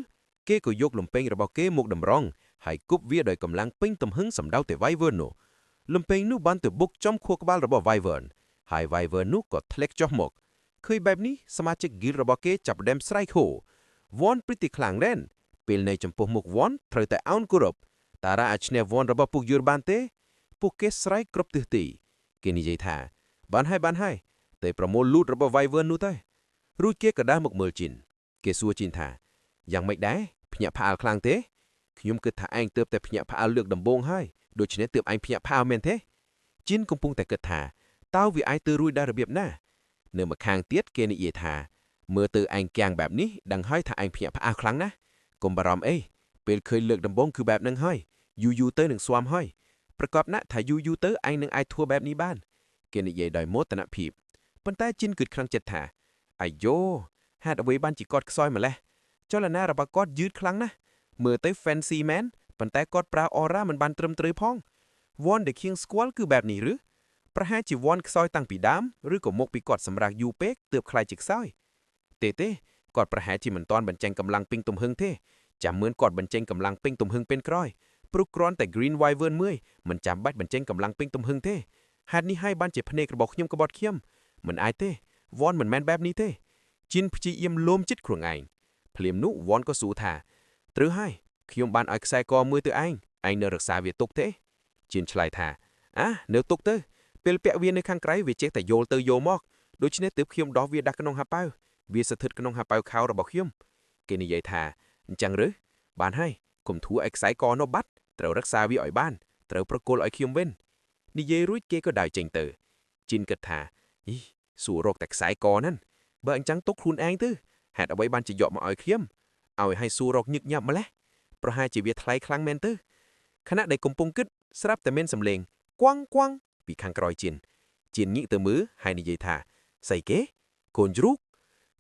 គេក៏យកលំពេងរបស់គេមកតម្រង់ហើយគប់វាដោយកម្លាំងពេញទំហឹងសម្ដៅតែ Wyvern នោះ លំពេងនោះបានទៅបុកចំខួរក្បាលរបស់ Wyvern ហើយ Wyvern នោះក៏ធ្លាក់ចុះមកឃើញបែបនេះសមាជិក Guild របស់គេចាប់ផ្ដើមស្រែកហូ Von ព្រឹត្តិខ្លាំងមែនពេលនៅចំពោះមុខ Von ត្រូវតែអោនគោរពតារាអាចឈ្នះ Von របស់ពួកយួនបានទេពួកគេស្រែកគ្រប់ទិសទីគេនិយាយថាបានហើយតែប្រមូលលូតរបស់ Wyvern នោះទៅរួចគេក៏ដើរមកមើលជីនគេសួរជីនថាយ៉ាងម៉េចដែរភ្ញាក់ផ្អើលខ្លាំងទេខ្ញុំគិតថាឯងទើបតែភ្ញាក់ផ្អើលលើកដំបូងហើយដូច្នេះទើបឯងភ្ញាក់ផ្អើលមែនទេជីនកំពុងតែគិតថាតើវាអាចទៅរួចដល់របៀបណានៅម្ខាងទៀតគេនិយាយថាមើលទៅឯងកៀងបែបនេះដឹងហើយថាឯងភ្ញាក់ផ្អើលខ្លាំងណាស់កុំបារម្ភអីពេលឃើញលើកដំបូងគឺបែបហ្នឹងហើយយូរទៅនឹងស្វាមហើយប្រកបណាស់ថាយូរទៅឯងនឹងអាចធ្វើបែបនេះបានគេនិយាយដោយមោទនភាពប៉ុន្តែជីនគិតក្នុងចិត្តថាអាយយ៉ូហេតុអ្វីបានជាគាត់ខ្សោយម្លេះចលនារបស់គាត់យឺតខ្លាំងណាស់មើលទៅ fancy man ប៉ុន្តែគាត់ប្រើ aura មិនបានត្រឹមត្រូវផងវ៉នដែលខៀងស្គាល់គឺបែបនេះឬប្រហែលជាវ៉នខ្សោយតាំងពីដើមឬក៏មកពីគាត់សម្រាប់យូរពេកទើបខ្លាចជាខ្សោយទេគាត់ប្រហែលជាមិនទាន់បញ្ចេញកម្លាំងពេញទំហឹងទេចាំមើលគាត់បញ្ចេញកម្លាំងពេញទំហឹងពេលក្រោយព្រោះគ្រាន់តែ Green Wyvern មួយមិនចាំបាច់បញ្ចេញកម្លាំងពេញទំហឹងទេហេតុនេះហើយបានជាភ្នែករបស់ខ្ញុំក្បត់ខ្ញុំមិនអាចទេវ៉នមិនមែនបែបនេះទេជីនព្យាយាមលោមចិត្តខ្លួនឯងភ្លាមនោះវ៉នក៏សួរថាត្រូវហើយខ្ញុំបានឲ្យខ្សែកមួយទៅឯងនៅរក្សាវាទុកទេជីនឆ្លើយថានៅទុកទៅពេលពាក់វានៅខាងក្រៅវាចេះតែយល់ទៅយល់មកដូច្នេះទើបខ្ញុំដោះវាដាក់ក្នុងហាប៉ៅវាស្ថិតក្នុងហាប៉ៅខោរបស់ខ្ញុំគេនិយាយថាអញ្ចឹងឬបានហើយកុំធួឲ្យខ្សែកនោះបាត់ត្រូវរក្សាវាឲ្យបានត្រូវប្រគល់ឲ្យខ្ញុំវិញនិយាយរួចគេក៏ដើរចេញទៅជីនគិតថាសួររកតែខ្សែកហ្នឹងបើអញ្ចឹងទុកខ្លួនឯងទៅហេតុអ្វីបានជាយកមកឲ្យខ្ញុំឲ្យឲ្យសួររកញឹកញាប់ម្លេះប្រហែលជាវាថ្លៃខ្លាំងមែនទៅខណៈដែលកំពុងគិតស្រាប់តែមានសំឡេងគួងពីខាងក្រោយជីនងាកទៅមើលហើយនិយាយថាស្អីគេកូនជ្រូក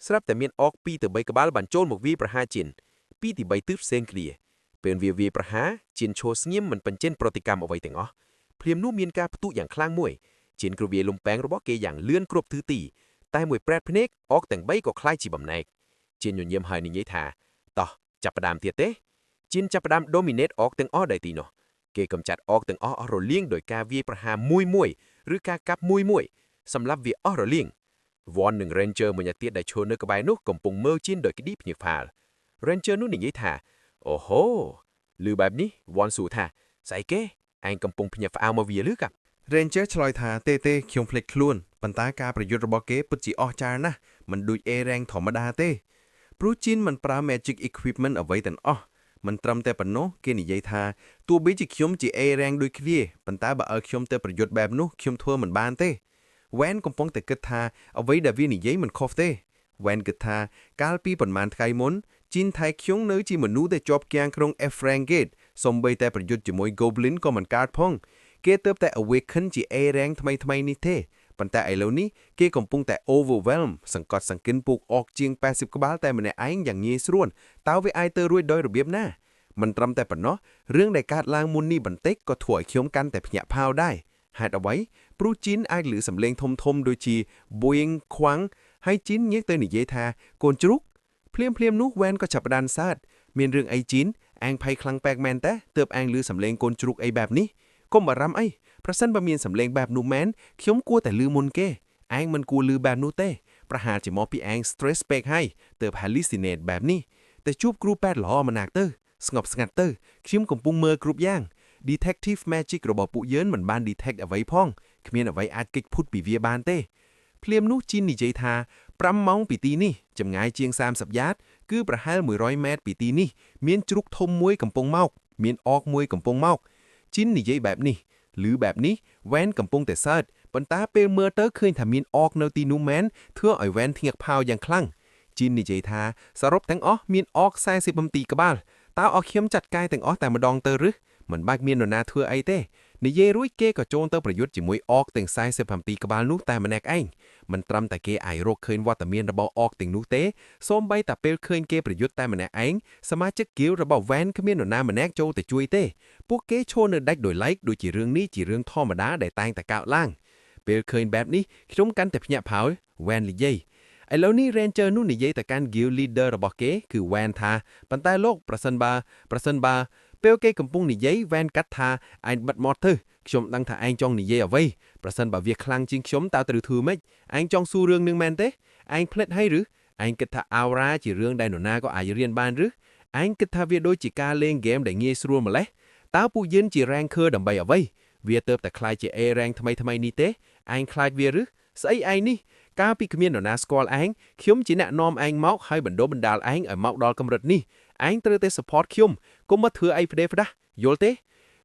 ស្រាប់តែមានអក2ទៅ3ក្បាលបានចូលមកវាប្រហារជីន2ទី3ទិសផ្សេងគ្នាពេលវាប្រហារជីនឈរស្ងៀមមិនបញ្ចេញប្រតិកម្មអ្វីទាំងអស់ភ្លាមនោះមានការផ្ទុះយ៉ាងខ្លាំងមួយជីនគ្រវាលំពេងរបស់គេយ៉ាងលឿនគ្រប់ទិសទីតែមួយប្រែតភ្នែកអកទាំង3ក៏คล้ายជាបំណែកជីនញញឹមហើយនិយាយថាតោះចាប់ផ្ដើមទៀតទេជីនចាប់ផ្ដើម dominate អកទាំងអស់ដែលទីនោះគេកំចាត់អកទាំងអស់រលាងដោយការវាយប្រហារមួយឬការកាប់មួយសម្រាប់វាអស់រលាងវ៉ននិង Ranger មួយទៀតដែលឈរនៅក្បែរនោះកំពុងមើលជីនដោយក្តីភ្នែកផាល Ranger នោះនិយាយថាអូហូឮបែបនេះវ៉នសួរថាស្អីគេឯងកំពុងភ្ញាក់ផ្អើលមកវាឬកាប់ Ranger ឆ្លើយថាទេខ្ញុំភ្លេចខ្លួនប៉ុន្តែការប្រយុទ្ធរបស់គេពិតជាអស្ចារ្យណាស់មិនដូច A rank ធម្មតាទេព្រោះជីនមិនប្រើ magic equipment អ្វីទាំងអស់មិនត្រឹមតែប៉ុណ្ណោះគេនិយាយថាទោះបីជាខ្ញុំជា A rank ដូចគ្នាប៉ុន្តែបើឲ្យខ្ញុំទៅប្រយុទ្ធបែបនោះខ្ញុំធ្វើមិនបានទេ Wen កំពុងតែគិតថាអ្វីដែលវានិយាយមិនខុសទេ Wen គិតថាកាលពីប្រហែលថ្ងៃមុនជីនថៃខ្ញុំនៅជាមនុស្សដែលជាប់គាំងក្នុង F rank gate សូម្បីតែប្រយុទ្ធជាមួយ Goblin ក៏មិនកើតផងគេទើបតែ awaken ជា A rank ថ្មីនេះទេប៉ុន្តែឥឡូវនេះគេកំពុងតែ overwhelm សង្កត់សង្កិនពូកអកជាង80ក្បាលតែម្នាក់ឯងយ៉ាងងាយស្រួលតើវាអាចទៅរួចដោយរបៀបណាមិនត្រឹមតែប៉ុណ្ណោះរឿងដែលកើតឡើងមុននេះបន្តិចក៏ធ្វើឲ្យខ្ញុំកាន់តែភ្ញាក់ផាវដែរហេតុអ្វីព្រោះជីនអាចឮសំឡេងធំដូចជា boing ខ្វាំងហើយជីនងាកទៅនិយាយថាកូនជ្រូកភ្លាមនោះវ៉ែនក៏ចាប់ផ្ដើមសើចមានរឿងអីជីនឯងភ័យខ្លាំងពេកមែនតើទើបឯងឮសំឡេងកូនជ្រូកអីបែបនេះកុំបារម្ភអីប្រសិនបើមានសំឡេងបែបនោះមែនខ្ញុំគួរតែឮមុនគេឯងមិនគួរឮបែបនោះទេប្រហែលជាមកពីឯង stress ពេកហើយទើប hallucinate បែបនេះតែជួបគ្រូពេទ្យល្អម្នាក់ទៅស្ងប់ស្ងាត់ទៅខ្ញុំកំពុងមើលគ្រប់យ៉ាង detective magic របស់ពួកយើងមិនបាន detect អ្វីផងគ្មានអ្វីអាចគេចផុតពីវាបានទេភ្លាមនោះជីននិយាយថា5ម៉ោងពីទីនេះចម្ងាយជាង30យ៉ាតគឺប្រហែល100ម៉ែត្រពីទីនេះមានជ្រូកធំមួយកំពុងមកមានអកមួយកំពុងមកជីននិយាយបែបនេះឬបែបនេះវ៉ែនកំពុងតែសើចប៉ុន្តែពេលមើលទៅឃើញថាមានអកនៅទីនោះមែនធ្វើឲ្យវ៉ែនភ្ញាក់ផាវយ៉ាងខ្លាំងជីននិយាយថាសរុបទាំងអស់មានអក47ក្បាលតើអស់ខ្ញុំចាត់កាយទាំងអស់តែម្ដងទៅឬមិនបាច់មាននរណាធ្វើអីទេនិយាយរួចគេក៏ចូលទៅប្រយុទ្ធជាមួយអកទាំង47ក្បាលនោះតែម្នាក់ឯងមិនត្រឹមតែគេអាចរកឃើញវត្តមានរបស់អកទាំងនោះទេសូម្បីតែពេលឃើញគេប្រយុទ្ធតែម្នាក់ឯងសមាជិក Guild របស់វ៉ែនគ្មាននរណាម្នាក់ចូលទៅជួយទេពួកគេឈរនៅដាច់ដោយឡែកដូចជារឿងនេះជារឿងធម្មតាដែលតែងតែកើតឡើងពេលឃើញបែបនេះខ្ញុំកាន់តែភ្ញាក់ផាវវ៉ែននិយាយឥឡូវនេះ Ranger នោះនិយាយទៅកាន់ Guild Leader របស់គេគឺ Wen ថាប៉ុន្តែលោកប្រសិនបើពេលគេកំពុងនិយាយ Wen កាត់ថាឯងបិទមាត់ទៅ ខ្ញុំដឹងថាឯងចង់និយាយអ្វីប្រសិនបើវាខ្លាំងជាងខ្ញុំតើត្រូវធ្វើម៉េចឯងចង់សួររឿងនឹងមែនទេឯងភ្លេចហើយឬឯងគិតថា aura ជារឿងដែលនរណាក៏អាចរៀនបានឬឯងគិតថាវាដូចជាការលេងហ្គេមដែលងាយស្រួលម្ល៉េះតើពួកយើងជា ranker ដើម្បីអ្វីវាទៅតែខ្លាចជា A rank ថ្មីនេះទេឯងខ្លាចវាឬស្អីឯងនេះកាលពីគ្មាននរណាស្គាល់ឯងខ្ញុំជាអ្នកនាំឯងមកហើយបណ្ដុះបណ្ដាលឯងឲ្យមកដល់កម្រិតនេះឯងត្រូវតែ support ខ្ញុំកុំមកធ្វើអីផ្ដេសផ្ដាស់យល់ទេ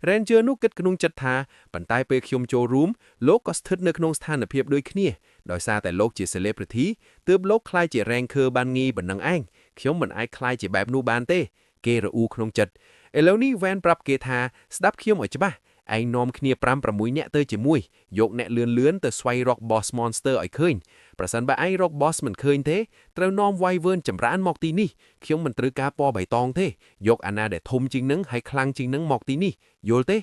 Ranger នោះគិតក្នុងចិត្តថាប៉ុន្តែពេលខ្ញុំចូលរួមលោកក៏ស្ថិតនៅក្នុងស្ថានភាពដូចគ្នាដោយសារតែលោកជា celebrity ទើបលោកខ្លាចជា ranker បានងាយប៉ុណ្ណឹងឯងខ្ញុំមិនអាចខ្លាចជាបែបនោះបានទេគេរអ៊ូក្នុងចិត្តឥឡូវនេះ Van ប្រាប់គេថាស្ដាប់ខ្ញុំឲ្យច្បាស់ឯងនាំគ្នា 5-6 នាក់ទៅជាមួយយកអ្នកលឿនទៅស្វែងរក boss monster ឲ្យឃើញប្រសិនបើឯងរក boss មិនឃើញទេត្រូវនាំ Wyvern ចម្រើនមកទីនេះខ្ញុំមិនត្រូវការពណ៌បៃតងទេយកអាណាដែលធំជាងនឹងហើយខ្លាំងជាងនឹងមកទីនេះយល់ទេ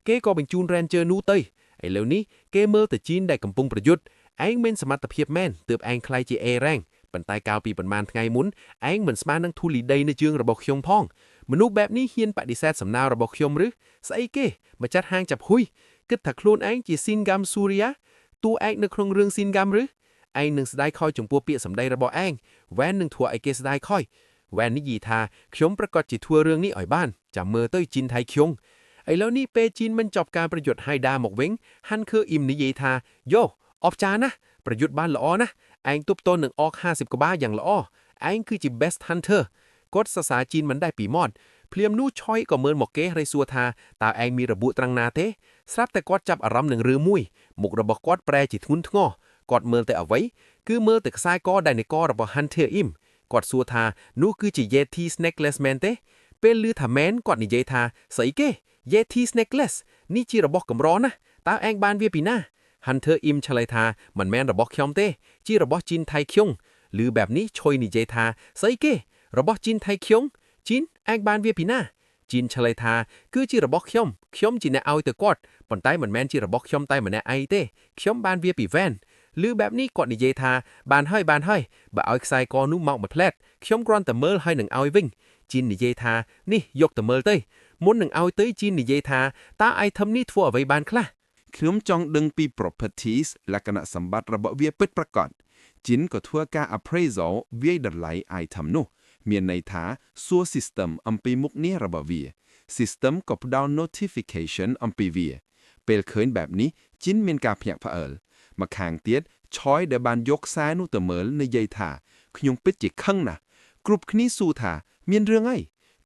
គេក៏បញ្ជូន Ranger នោះទៅឥឡូវនេះគេមើលទៅជីនដែលកំពុងប្រយុទ្ធឯងមានសមត្ថភាពមែនទើបឯងខ្លាយជា A rank ប៉ុន្តែកាលពីប្រហែលថ្ងៃមុនឯងមិនស្មើនឹងធូលីដីនៅជើងរបស់ខ្ញុំផងមនុស្សបែបនេះហ៊ានបដិសេធសំណើរបស់ខ្ញុំឬស្អីគេមកចាត់ហាងចាប់ហ៊ុយគិតថាខ្លួនឯងជា Singam Surya តួឯកនៅក្នុងរឿង Singam ឬឯងនឹងស្ដាយខយចំពោះពាក្យសម្ដីរបស់ឯង Van នឹងធ្វើឲ្យគេស្ដាយខយ Van និយាយថាខ្ញុំប្រកាសជាធ្វើរឿងនេះឲ្យបានចាំមើលទៅជីនថៃខ្យងឥឡូវនេះពេលជីនមិនចប់ការប្រយុទ្ធហើយដើរមកវិញហាន់ខឺអ៊ីមនិយាយថាយោអបចាណាប្រយុទ្ធបានល្អណាស់ឯងទប់ទល់នឹងអក50ក្បាលយ៉ាងល្អឯងគឺជា best hunter គាត់សរសើរជីនមិនដែរពីមាត់ភ្លាមនោះឆយក៏មើលមកគេហើយសួរថាតើឯងមានរបួសត្រង់ណាទេស្រាប់តែគាត់ចាប់អារម្មណ៍នឹងរឿងមួយមុខរបស់គាត់ប្រែជាធ្ងន់ធ្ងរគាត់មើលតែអ្វីគឺមើលតែខ្សែកដែលនៃករបស់ Hunter Im គាត់សួរថានោះគឺជា Yeti Snakeless មែនទេពេលឮថាមែនគាត់និយាយថាស្អីគេ Yeti Snakeless នេះជារបស់កម្រណាស់តើឯងបានវាពីណា Hunter Im ឆ្លើយថាមិនមែនរបស់ខ្ញុំទេជារបស់ជីនថៃខ្យងឮបែបនេះឆយនិយាយថាស្អីគេរបស់ជីនថៃខ្យងជីនឯងបានវាពីណាជីនឆ្លើយថាគឺជារបស់ខ្ញុំជាអ្នកឲ្យទៅគាត់ប៉ុន្តែមិនមែនជារបស់ខ្ញុំតែម្នាក់ឯងទេខ្ញុំបានវាពី Van ឮបែបនេះគាត់និយាយថាបានហើយបើឲ្យខ្សែកនោះមកមួយផ្លែតខ្ញុំគ្រាន់តែមើលហើយនឹងឲ្យវិញជីននិយាយថានេះយកទៅមើលទៅមុននឹងឲ្យទៅជីននិយាយថាតើ item នេះធ្វើអ្វីបានខ្លះ ខ្ញុំចង់ដឹងពី properties លក្ខណៈសម្បត្តិរបស់វាពិតប្រាកដជីនក៏ធ្វើការ appraisal វាយតម្លៃ item នោះមានន័យថាសួរ system អំពីមុខងាររបស់វា system ក៏ផ្ដល់ notification អំពីវាពេលឃើញបែបនេះជីនមានការភ្ញាក់ផ្អើលមកខាងទៀតឆយដែលបានយកខ្សែនោះទៅមើលនិយាយថាខ្ញុំពិតជាខឹងណាស់គ្រប់គ្នាសួរថាមានរឿងអី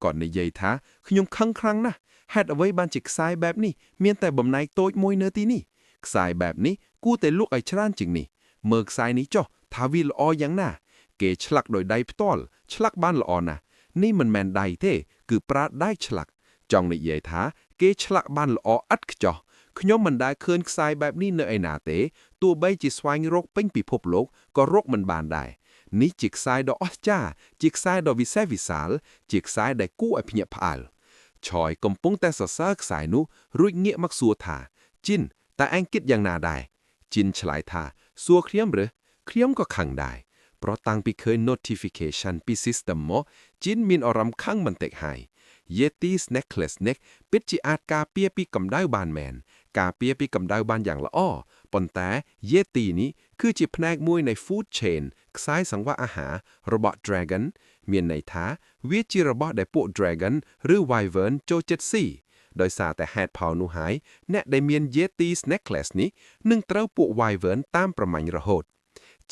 គាត់និយាយថាខ្ញុំខឹងខ្លាំងណាស់ហេតុអ្វីបានជាខ្សែបែបនេះមានតែបំណែកតូចមួយនៅទីនេះខ្សែបែបនេះគួរតែលក់ឲ្យច្រើនជាងនេះមើលខ្សែនេះចុះថាវាល្អយ៉ាងណាគេឆ្លាក់ដោយដៃផ្ទាល់ឆ្លាក់បានល្អណាស់នេះមិនមែនដៃទេគឺប្រើដៃឆ្លាក់ចង់និយាយថាគេឆ្លាក់បានល្អឥតខ្ចោះខ្ញុំមិនដែលឃើញខ្សែបែបនេះនៅឯណាទេទោះបីជាស្វែងរកពេញពិភពលោកក៏រកមិនបានដែរនេះជាខ្សែដ៏អស្ចារ្យជាខ្សែដ៏វិសេសវិសាលជាខ្សែដែលគួរឲ្យភ្ញាក់ផ្អើលឆយកំពុងតែសរសើរខ្សែនោះរួចងាកមកសួរថាជីនតើឯងគិតយ៉ាងណាដែរជីនឆ្លើយថាសួរខ្ញុំឬខ្ញុំក៏ខឹងដែរព្រោះតាំងពីឃើញ notification ពី system មកជីនមានអារម្មណ៍ខឹងបន្តិចហើយ Yeti Snakeless នេះពិតជាអាចការពារពីកម្ដៅបានមែនការពារពីកម្ដៅបានយ៉ាងល្អប៉ុន្តែ Yeti នេះគឺជាផ្នែកមួយនៃ food chain ខ្សែសង្វាក់អាហាររបស់ Dragon មានន័យថាវាជារបស់ដែលពួក Dragon ឬ Wyvern ចូលចិត្តស៊ីដោយសារតែហេតុផលនោះហើយអ្នកដែលមាន Yeti Snakeless នេះនឹងត្រូវពួក Wyvern តាមប្រមាញ់រហូត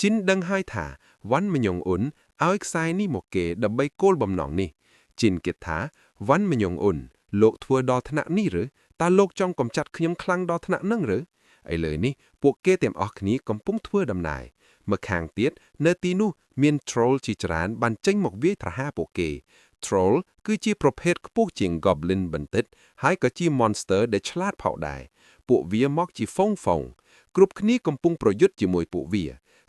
ជីនដឹងហើយថាវ៉ាន់មញងអ៊ុនឲ្យខ្សែនេះមកគេដើម្បីគោលបំណងនេះជីនគិតថាវ៉ាន់មញងអ៊ុនលោកធ្វើដល់ថ្នាក់នេះឬតើលោកចង់កំចាត់ខ្ញុំខ្លាំងដល់ថ្នាក់នឹងឬឥឡូវនេះពួកគេទាំងអស់គ្នាកំពុងធ្វើដំណើរមកខាងទៀតនៅទីនោះមាន troll ជាច្រើនបានចេញមកវាយប្រហារពួកគេ troll គឺជាប្រភេទខ្ពស់ជាង goblin បន្តិចហើយក៏ជា monster ដែលឆ្លាតផោដែរពួកវាមកជាហ្វុងគ្រប់គ្នាកំពុងប្រយុទ្ធជាមួយពួកវា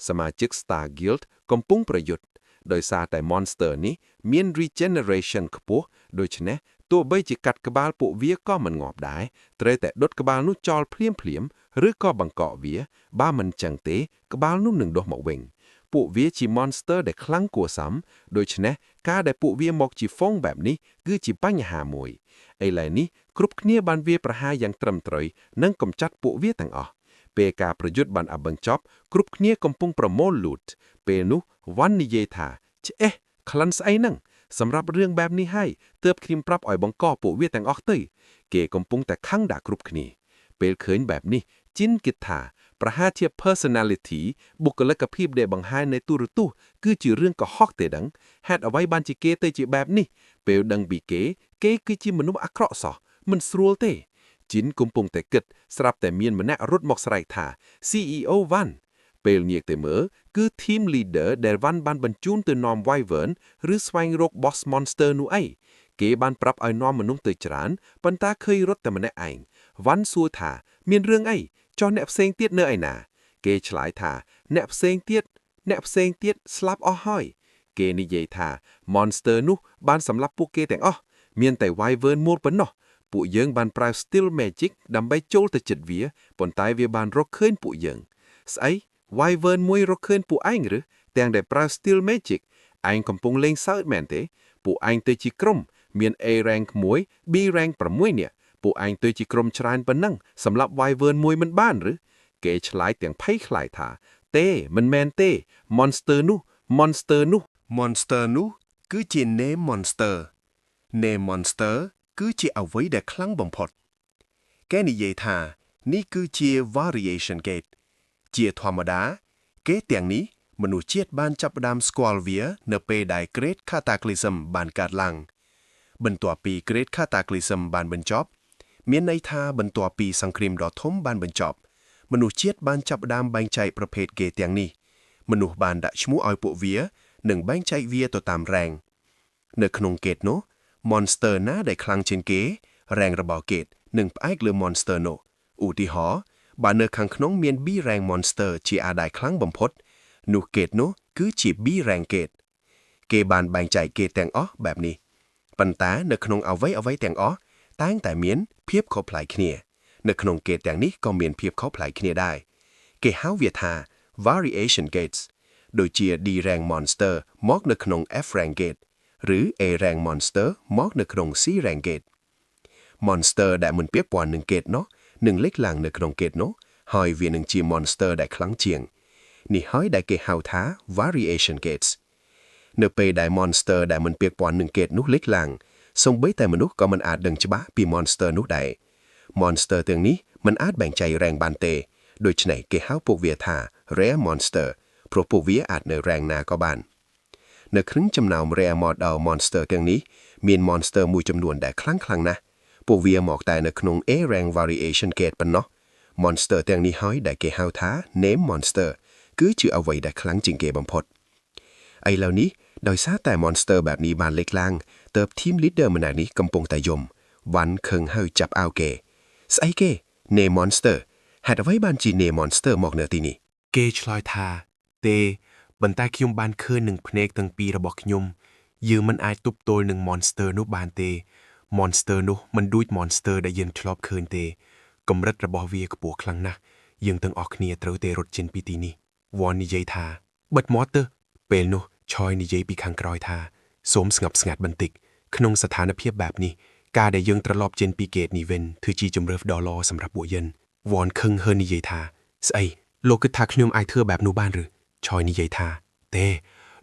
សមាជិក Star Guild កំពុងប្រយុទ្ធដោយសារតែ monster នេះមាន regeneration ខ្ពស់ដូច្នេះទោះបីជាកាត់ក្បាលពួកវាក៏មិនងាប់ដែរត្រូវតែដុតក្បាលនោះចោលភ្លាមឬក៏បង្កក់វាបើមិនចឹងទេក្បាលនោះនឹងដុះមកវិញពួកវាជា monster ដែលខ្លាំងគួរសមដូច្នេះការដែលពួកវាមកជាហ្វុងបែបនេះគឺជាបញ្ហាមួយឥឡូវនេះ គ្រប់គ្នាបានវាប្រហារយ៉ាងត្រឹមត្រូវនិងកំចាត់ពួកវាទាំងអស់ពេលការប្រយុទ្ធបានបញ្ចប់គ្រប់គ្នាកំពុងប្រមូលលូតពេលនោះវ៉ាន់និយាយថាឆ្អេះក្លិនស្អីហ្នឹងសម្រាប់រឿងបែបនេះហើយទើបខ្ញុំប្រាប់ឲ្យបង្កពួកវាទាំងអស់ទៅគេកំពុងតែខឹងដាក់គ្រប់គ្នាពេលឃើញបែបនេះជីនគិតថាប្រហែលជា personality បុគ្គលិកភាពដែលបង្ហាញនៅទូរទស្សន៍គឺជារឿងកុហកទេដឹងហេតុអ្វីបានជាគេទៅជាបែបនេះពេលដឹងពីគេគឺជាមនុស្សអាក្រក់សោះមិនស្រួលទេជីនកំពុងតែគិតស្រាប់តែមានម្នាក់រត់មកស្រែកថា CEO វ៉ាន់ពេលងាកទៅមើលគឺ team leader ដែលវ៉ាន់បានបញ្ជូនទៅនាំ Wyvern ឬស្វែងរក boss monster នោះឯងគេបានប្រាប់ឲ្យនាំមនុស្សទៅច្រើនប៉ុន្តែឃើញរត់តែម្នាក់ឯងវ៉ាន់សួរថាមានរឿងអីចុះអ្នកផ្សេងទៀតនៅឯណាគេឆ្លើយថាអ្នកផ្សេងទៀតស្លាប់អស់ហើយគេនិយាយថា monster នោះបានសម្លាប់ពួកគេទាំងអស់មានតែ Wyvern មួយប៉ុណ្ណោះពួកយើងបានប្រើ Still Magic ដើម្បីចូលទៅជិតវាប៉ុន្តែវាបានរកឃើញពួកយើងស្អី Wyvern មួយរកឃើញពួកឯងឬទាំងដែលប្រើ Still Magic ឯងកំពុងលេងសើចមែនទេពួកឯងទៅជាក្រុមមាន A rank 1 B rank 6នាក់ពួកឯងទៅជាក្រុមច្រើនប៉ុណ្ណឹងសម្រាប់ Wyvern មួយមិនបានឬគេឆ្លើយទាំងភ័យខ្លាចថាទេមិនមែនទេ monster នោះគឺជា name monster គឺជាអ្វីដែលខ្លាំងបំផុតគេនិយាយថានេះគឺជា variation gate ជាធម្មតាគេទាំងនេះមនុស្សជាតិបានចាប់ផ្ដើមស្គាល់វានៅពេលដែល Great Cataclysm បានកើតឡើងបន្ទាប់ពី Great Cataclysm បានបញ្ចប់មានន័យថាបន្ទាប់ពីសង្គ្រាមដ៏ធំបានបញ្ចប់មនុស្សជាតិបានចាប់ផ្ដើមបែងចែកប្រភេទគេទាំងនេះមនុស្សបានដាក់ឈ្មោះឲ្យពួកវានិងបែងចែកវាទៅតាម rank នៅក្នុងគេតនោះ monster ណាដែលខ្លាំងជាងគេ rank របស់គេតនឹងផ្អែកលើ monster នោះឧទាហរណ៍បើនៅខាងក្នុងមាន B rank monster ជាអាដែលខ្លាំងបំផុតនោះគេតនោះគឺជា B rank គេបានបែងចែកគេទាំងអស់បែបនេះប៉ុន្តែនៅក្នុងអ្វីទាំងអស់តែងតែមានភាពខុសប្លែកគ្នានៅក្នុងគេតទាំងនេះក៏មានភាពខុសប្លែកគ្នាដែរគេហៅវាថា variation gates ដូចជា D rank monster មកនៅក្នុង F rank gate ឬ A rank monster មកនៅក្នុង C rank gate monster ដែលមិនពាក់ព័ន្ធនឹងគេតនោះនឹងលេចឡើងនៅក្នុងគេតនោះហើយវានឹងជា monster ដែលខ្លាំងជាងនេះហើយដែលគេហៅថា variation gates នៅពេលដែល monster ដែលមិនពាក់ព័ន្ធនឹងគេតនោះលេចឡើងសូម្បីតែមនុស្សក៏មិនអាចដឹងច្បាស់ពី monster នោះដែរ monster ទាំងនេះមិនអាចបែងចែក rank បានទេដូច្នេះគេហៅពួកវាថា rare monster ព្រោះពួកវាអាចនៅ rank ណាក៏បាននៅក្នុងចំណោម rare model monster ទាំងនេះមាន monster មួយចំនួនដែលខ្លាំងណាស់ពួកវាមកតែនៅក្នុង A rank variation gate ប៉ុណ្ណោះ monster ទាំងនេះហើយដែលគេហៅថា name monster គឺជាអ្វីដែលខ្លាំងជាងគេបំផុតឥឡូវនេះដោយសារតែ monster បែបនេះបានលេចឡើងទើប team leader ម្នាក់នេះកំពុងតែយំវ៉ាន់ខឹងហើយចាប់អោគេស្អីគេ name monster ហេតុអ្វីបានជា name monster មកនៅទីនេះគេឆ្លើយថាទេប៉ុន្តែខ្ញុំបានឃើញនឹងភ្នែកទាំងពីររបស់ខ្ញុំយើងមិនអាចទប់ទល់នឹង monster នោះបានទេ monster នោះមិនដូច monster ដែលយើងធ្លាប់ឃើញទេកម្រិតរបស់វាខ្ពស់ខ្លាំងណាស់យើងទាំងអស់គ្នាត្រូវតែរត់ចេញពីទីនេះវ៉ននិយាយថាបិទមាត់ទៅពេលនោះឆយនិយាយពីខាងក្រោយថាសូមស្ងប់ស្ងាត់បន្តិចក្នុងស្ថានភាពបែបនេះការដែលយើងត្រឡប់ចេញពីហ្គេតនេះវិញគឺជាជំរើសដ៏ល្អសម្រាប់ពួកយើងវ៉នខឹងហើយនិយាយថាស្អីលោកគិតថាខ្ញុំអាចធ្វើបែបនោះបានឬឆយនិយាយថាទេ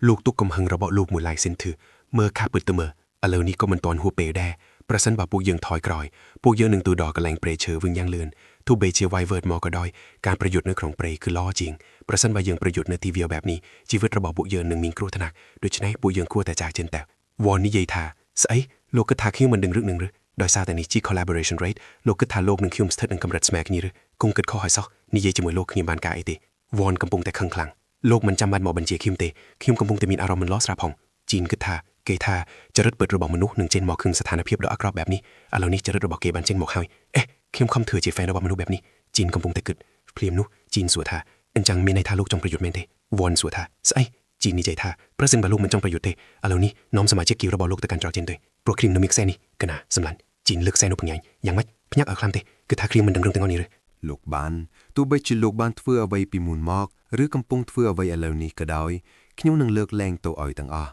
លោកទុកកំហឹងរបស់លោកមួយឡៃសិនធឺមើលខាពិតទៅមើលឥឡូវនេះក៏មិនទាន់ហួសពេលដែរប្រសិនបើពួកយើងថយក្រោយពួកយើងនឹងទៅដល់កន្លែងព្រៃឈើវិញយ៉ាងលឿនទោះបីជា Wyvern មកក៏ដោយការប្រយុទ្ធនៅក្នុងព្រៃគឺល្អជាងប្រសិនបើយើងប្រយុទ្ធនៅទីវាលបែបនេះជីវិតរបស់ពួកយើងនឹងមានគ្រោះថ្នាក់ដូច្នេះពួកយើងគួរតែចាកចេញទៅវ៉ននិយាយថាស្អីលោកគិតថាខ្ញុំមិនដឹងរឿងនឹងឬដោយសារតែនេះជា collaboration rate លោកគិតថាលោកនឹងខ្ញុំស្ថិតនឹងកម្រិតស្មើគ្នាឬគង់គិតខុសហើយសោះនិយាយជាមួយលោកខ្ញុំបានការអីទេវ៉នកំពុងតែខឹងខ្លាំងលោកមិនចាំបាច់មកបញ្ជាខ្ញុំទេខ្ញុំកំពុងតែមានអារម្មណ៍មិនល្អស្រាប់ផងជីនគិតថាគេថាចរិតពិតរបស់មនុស្សនឹងចេញមកក្នុងស្ថានភាពដ៏អាក្រក់បែបនេះឥឡូវនេះចរិតរបស់គេបានចេញមកហើយខ្ញុំខំធ្វើជា fan របស់មនុស្សបែបនេះជីនកំពុងតែគិតភ្លាមនោះជីនសួរថាអញ្ចឹងមានន័យថាលោកចង់ប្រយុទ្ធមែនទេវ៉នសួរថាស្អីជីននិយាយថាប្រសិនបើលោកមិនចង់ប្រយុទ្ធទេឥឡូវនេះនាំសមាជិកគីរបស់លោកទៅកាន់ចោលចេញទៅព្រោះគ្រីមនៅមានខ្សែនេះកណាសម្លាញ់ជីនលើកខ្សែនោះផ្ញើយ៉ាងម៉េចភ្ញាក់ឲ្យខ្លាំងទេគឺថាគ្រីមមិនដឹងរឿងទាំងអស់នេះឬលោកបានទោះបីជាលោកបានធ្វើអ្វីពីមុនមកឬកំពុងធ្វើអ្វីឥឡូវនេះក៏ដោយខ្ញុំនឹងលើកលែងទៅឲ្យទាំងអស់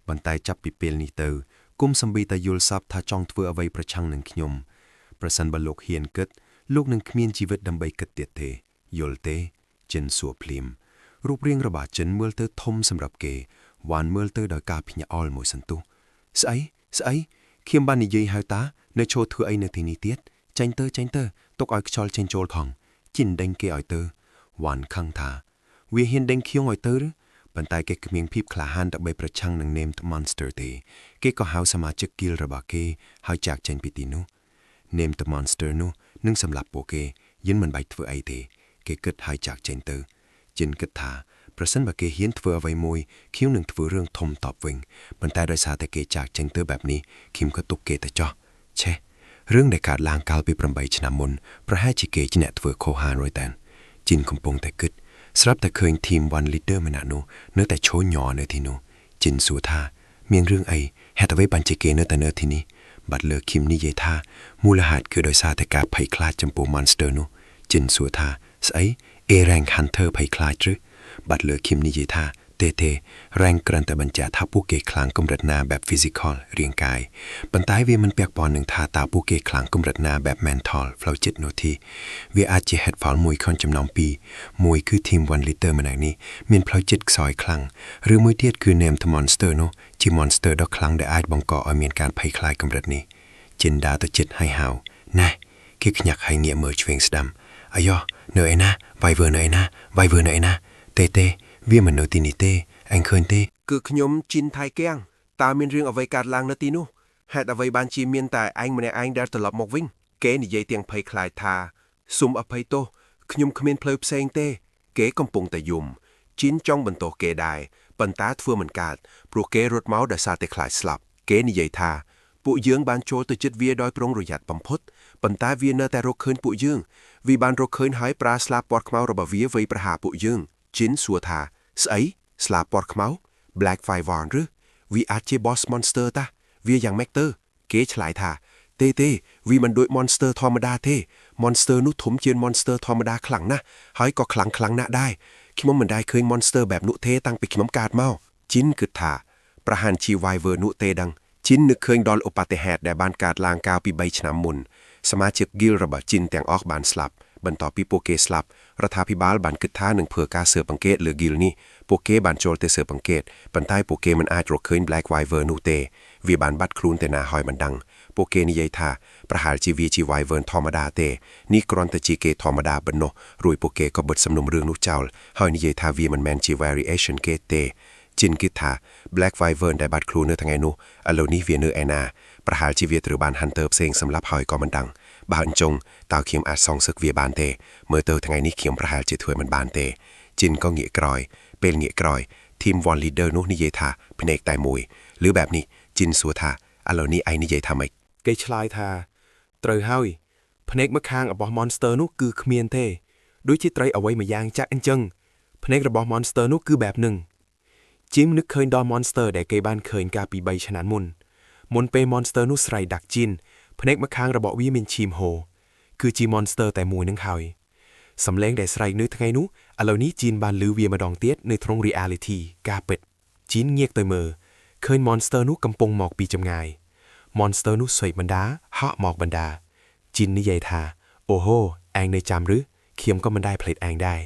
ប៉ុន្តែចាប់ពីពេលនេះទៅគុំសំបីតែយល់សប្តិថាចង់ធ្វើអ្វីប្រឆាំងនឹងខ្ញុំ ប្រសិនបើលោកហ៊ានគិតលោកនឹងគ្មានជីវិតដើម្បីគិតទៀតទេយល់ទេចិនសួរភ្លាមរូបរាងរបស់ចិនមើលទៅធំសម្រាប់គេវ៉ាន់មើលទៅដោយការភ្ញាក់អល់មួយសន្ទុះស្អីខ្ញុំបាននិយាយហើយតានៅចូលធ្វើអីនៅទីនេះទៀតចាញ់ទៅទុកឲ្យខ្យល់ចេញចូលថងចិនដេញគេឲ្យទៅវ៉ាន់ខឹងថាវាហ៊ានដេញខ្ញុំឲ្យទៅឬប៉ុន្តែគេគ្មានភាពក្លាហានដើម្បីប្រឆាំងនឹង Named Monster ទេគេក៏ហៅសមាជិកគីលរបស់គេហើយចាក់ចេញពីទីនោះ Named Monster នោះនឹងសម្លាប់ពួកគេយិនមិនបាច់ធ្វើអីទេគេគិតហើយចាក់ចេញទៅចិនគិតថាប្រសិនបើគេហ៊ានធ្វើអ្វីមួយខ្ញុំនឹងធ្វើរឿងធំតបវិញប៉ុន្តែដោយសារតែគេចាក់ចេញទៅបែបនេះខ្ញុំក៏ទុកគេទៅចោះឆេះរឿងដែលកើតឡើងកាលពី8ឆ្នាំមុនប្រហែលជាគេជាអ្នកធ្វើខុសហានរួយតែនចិនកំពុងតែគិតស្រាប់តែឃើញធីម One Leader ម្នាក់នោះនៅតែឈរញ័រនៅទីនោះចិនសួរថាមានរឿងអីហេតុអ្វីបានជាគេនៅតែនៅទីនេះបាត់លើឃីមនិយាយថាមូលហេតុគឺដោយសារតែការភ័យខ្លាចចំពោះ Monster នោះចិនសួរថាស្អី A-rank Hunter ភ័យខ្លាចឬបាត់លើឃីមនិយាយថាទេ rank គ្រាន់តែបញ្ជាក់ថាពួកគេខ្លាំងកម្រិតណាបែប physical រាងកាយប៉ុន្តែវាមិនពាក់ព័ន្ធនឹងថាតើពួកគេខ្លាំងកម្រិតណាបែប mental ផ្លូវចិត្តនោះទេវាអាចជា head fall មួយក្នុងចំណោមពីរមួយគឺ team One Leader ម្នាក់នេះមានផ្លូវចិត្តខ្សោយខ្លាំងឬមួយទៀតគឺ Named Monster នោះជា monster ដ៏ខ្លាំងដែលអាចបង្កឲ្យមានការភ័យខ្លាចកម្រិតនេះចិនដើរទៅជិតហើយហៅណែគេខ្ញាក់ហើយងាកមើលឆ្វេងស្ដាំអាយ៉ោនៅឯណា Viver នៅឯណាទេវាមិននៅទីនេះទេអញឃើញទេគឺខ្ញុំជីនថៃកៀងតើមានរឿងអ្វីកើតឡើងនៅទីនោះហេតុអ្វីបានជាមានតែឯងម្នាក់ឯងដែលត្រឡប់មកវិញគេនិយាយទាំងភ័យខ្លាចថាសុំអភ័យទោសខ្ញុំគ្មានផ្លូវផ្សេងទេគេកំពុងតែយំជីនចង់បន្ទោសគេដែរប៉ុន្តែធ្វើមិនកើតព្រោះគេរត់មកដោយសារតែខ្លាចស្លាប់គេនិយាយថាពួកយើងបានចូលទៅជិតវាដោយប្រុងប្រយ័ត្នបំផុតប៉ុន្តែវានៅតែរកឃើញពួកយើងវាបានរកឃើញហើយប្រើស្លាបពណ៌ខ្មៅរបស់វាវាយប្រហារពួកយើងជីនសួរថាស្អីស្លាបពណ៌ខ្មៅ Black Fiver ឬវាអាចជា Boss Monster តាវាយ៉ាងម៉េចទៅគេឆ្លើយថាទេវាមិនដូច Monster ធម្មតាទេ Monster នោះធំជាង Monster ធម្មតាខ្លាំងណាស់ហើយក៏ខ្លាំងណាស់ដែរខ្ញុំមិនដែលឃើញ Monster បែបនោះទេតាំងពីខ្ញុំកើតមកជីនគិតថាប្រហែលជា Viver នោះទេដឹងជីននឹកឃើញដល់ឧបត្តិហេតុដែលបានកើតឡើងកាលពី3ឆ្នាំមុនសមាជិក Guild របស់ជីនទាំងអស់បានស្លាប់បន្ទាប់ពីពួកគេស្លាប់រដ្ឋាភិបាលបានគិតថានឹងធ្វើការស៊ើបអង្កេតលើ Guild នេះពួកគេបានចូលទៅស៊ើបអង្កេតប៉ុន្តែពួកគេមិនអាចរកឃើញ Black Wyvern នោះទេវាបានបាត់ខ្លួនទៅណាហើយមិនដឹងពួកគេនិយាយថាប្រហែលជាវាជា Wyvern ធម្មតាទេនេះគ្រាន់តែជាគេធម្មតាប៉ុណ្ណោះរួចពួកគេក៏បិទសំណុំរឿងនោះចោលហើយនិយាយថាវាមិនមែនជា variation គេទេជីនគិតថា Black Wyvern ដែលបាត់ខ្លួននៅថ្ងៃនោះឥឡូវនេះវានៅឯណាប្រហែលជាវាត្រូវបាន Hunter ផ្សេងសម្លាប់ហើយក៏មិនដឹងបើអញ្ចឹងតើខ្ញុំអាចសងសឹកវាបានទេមើលទៅថ្ងៃនេះខ្ញុំប្រហែលជាធ្វើមិនបានទេជីនក៏ងាកក្រោយពេលងាកក្រោយ Team One Leader នោះនិយាយថាភ្នែកតែមួយឬបែបនេះជីនសួរថាឥឡូវនេះឯងនិយាយថាម៉េចគេឆ្លើយថាត្រូវហើយភ្នែកម្ខាងរបស់ Monster នោះគឺគ្មានទេដូចជាត្រីអ្វីមួយយ៉ាងចាក់អញ្ចឹងភ្នែករបស់ Monster នោះគឺបែបហ្នឹងជីមនឹកឃើញដល់ Monster ដែលគេបានឃើញកាលពី3ឆ្នាំមុនពេល Monster នោះស្រ័យដាក់ជីនភ្នែកម្ខាងរបស់វាមានឈាមហូរគឺជា Monster តែមួយនឹងហើយសំឡេងដែលស្រែកនៅថ្ងៃនោះឥឡូវនេះជីនបានឮវាម្ដងទៀតនៅក្នុង reality ការពិតជីនងាកទៅមើលឃើញ Monster នោះកំពុងមកពីចម្ងាយ Monster នោះស្វែកបណ្ដាហក់មកបណ្ដាជីននិយាយថាអូហូឯងនៅចាំឬខ្ញុំក៏មិនដែលភ្លេចឯងដែរ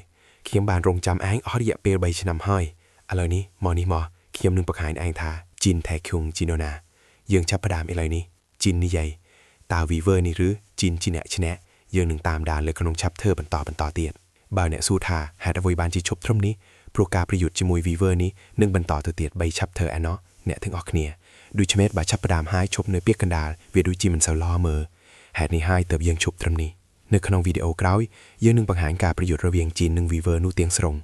ខ្ញុំបានរងចាំឯងអស់រយៈពេល3ឆ្នាំហើយឥឡូវនេះមកខ្ញុំនឹងបង្ហាញឯងថាជីនថែខុងជីណូណាយើងចាប់ផ្ដើមឥឡូវនេះជីននិយាយតើ Weaver នេះឬជីនជាអ្នកឈ្នះយើងនឹងតាមដានលើក្នុង chapter បន្តទៀតបើអ្នកសួរថាហេតុអ្វីបានជាឈប់ត្រឹមនេះព្រោះការប្រយុទ្ធជាមួយ Weaver នេះនឹងបន្តទៅទៀត3 chapter ឯណោះអ្នកទាំងអស់គ្នាដូចឆ្មេតបើចាប់ផ្ដើមហើយឈប់នៅពាក្យកណ្ដាលវាដូចជាមិនសូវល្អមើលហេតុនេះហើយទើបយើងឈប់ត្រឹមនេះនៅក្នុងវីដេអូក្រោយយើងនឹងបង្ហាញការប្រយុទ្ធរវាងជីននិង Weaver នោះទាំងស្រុង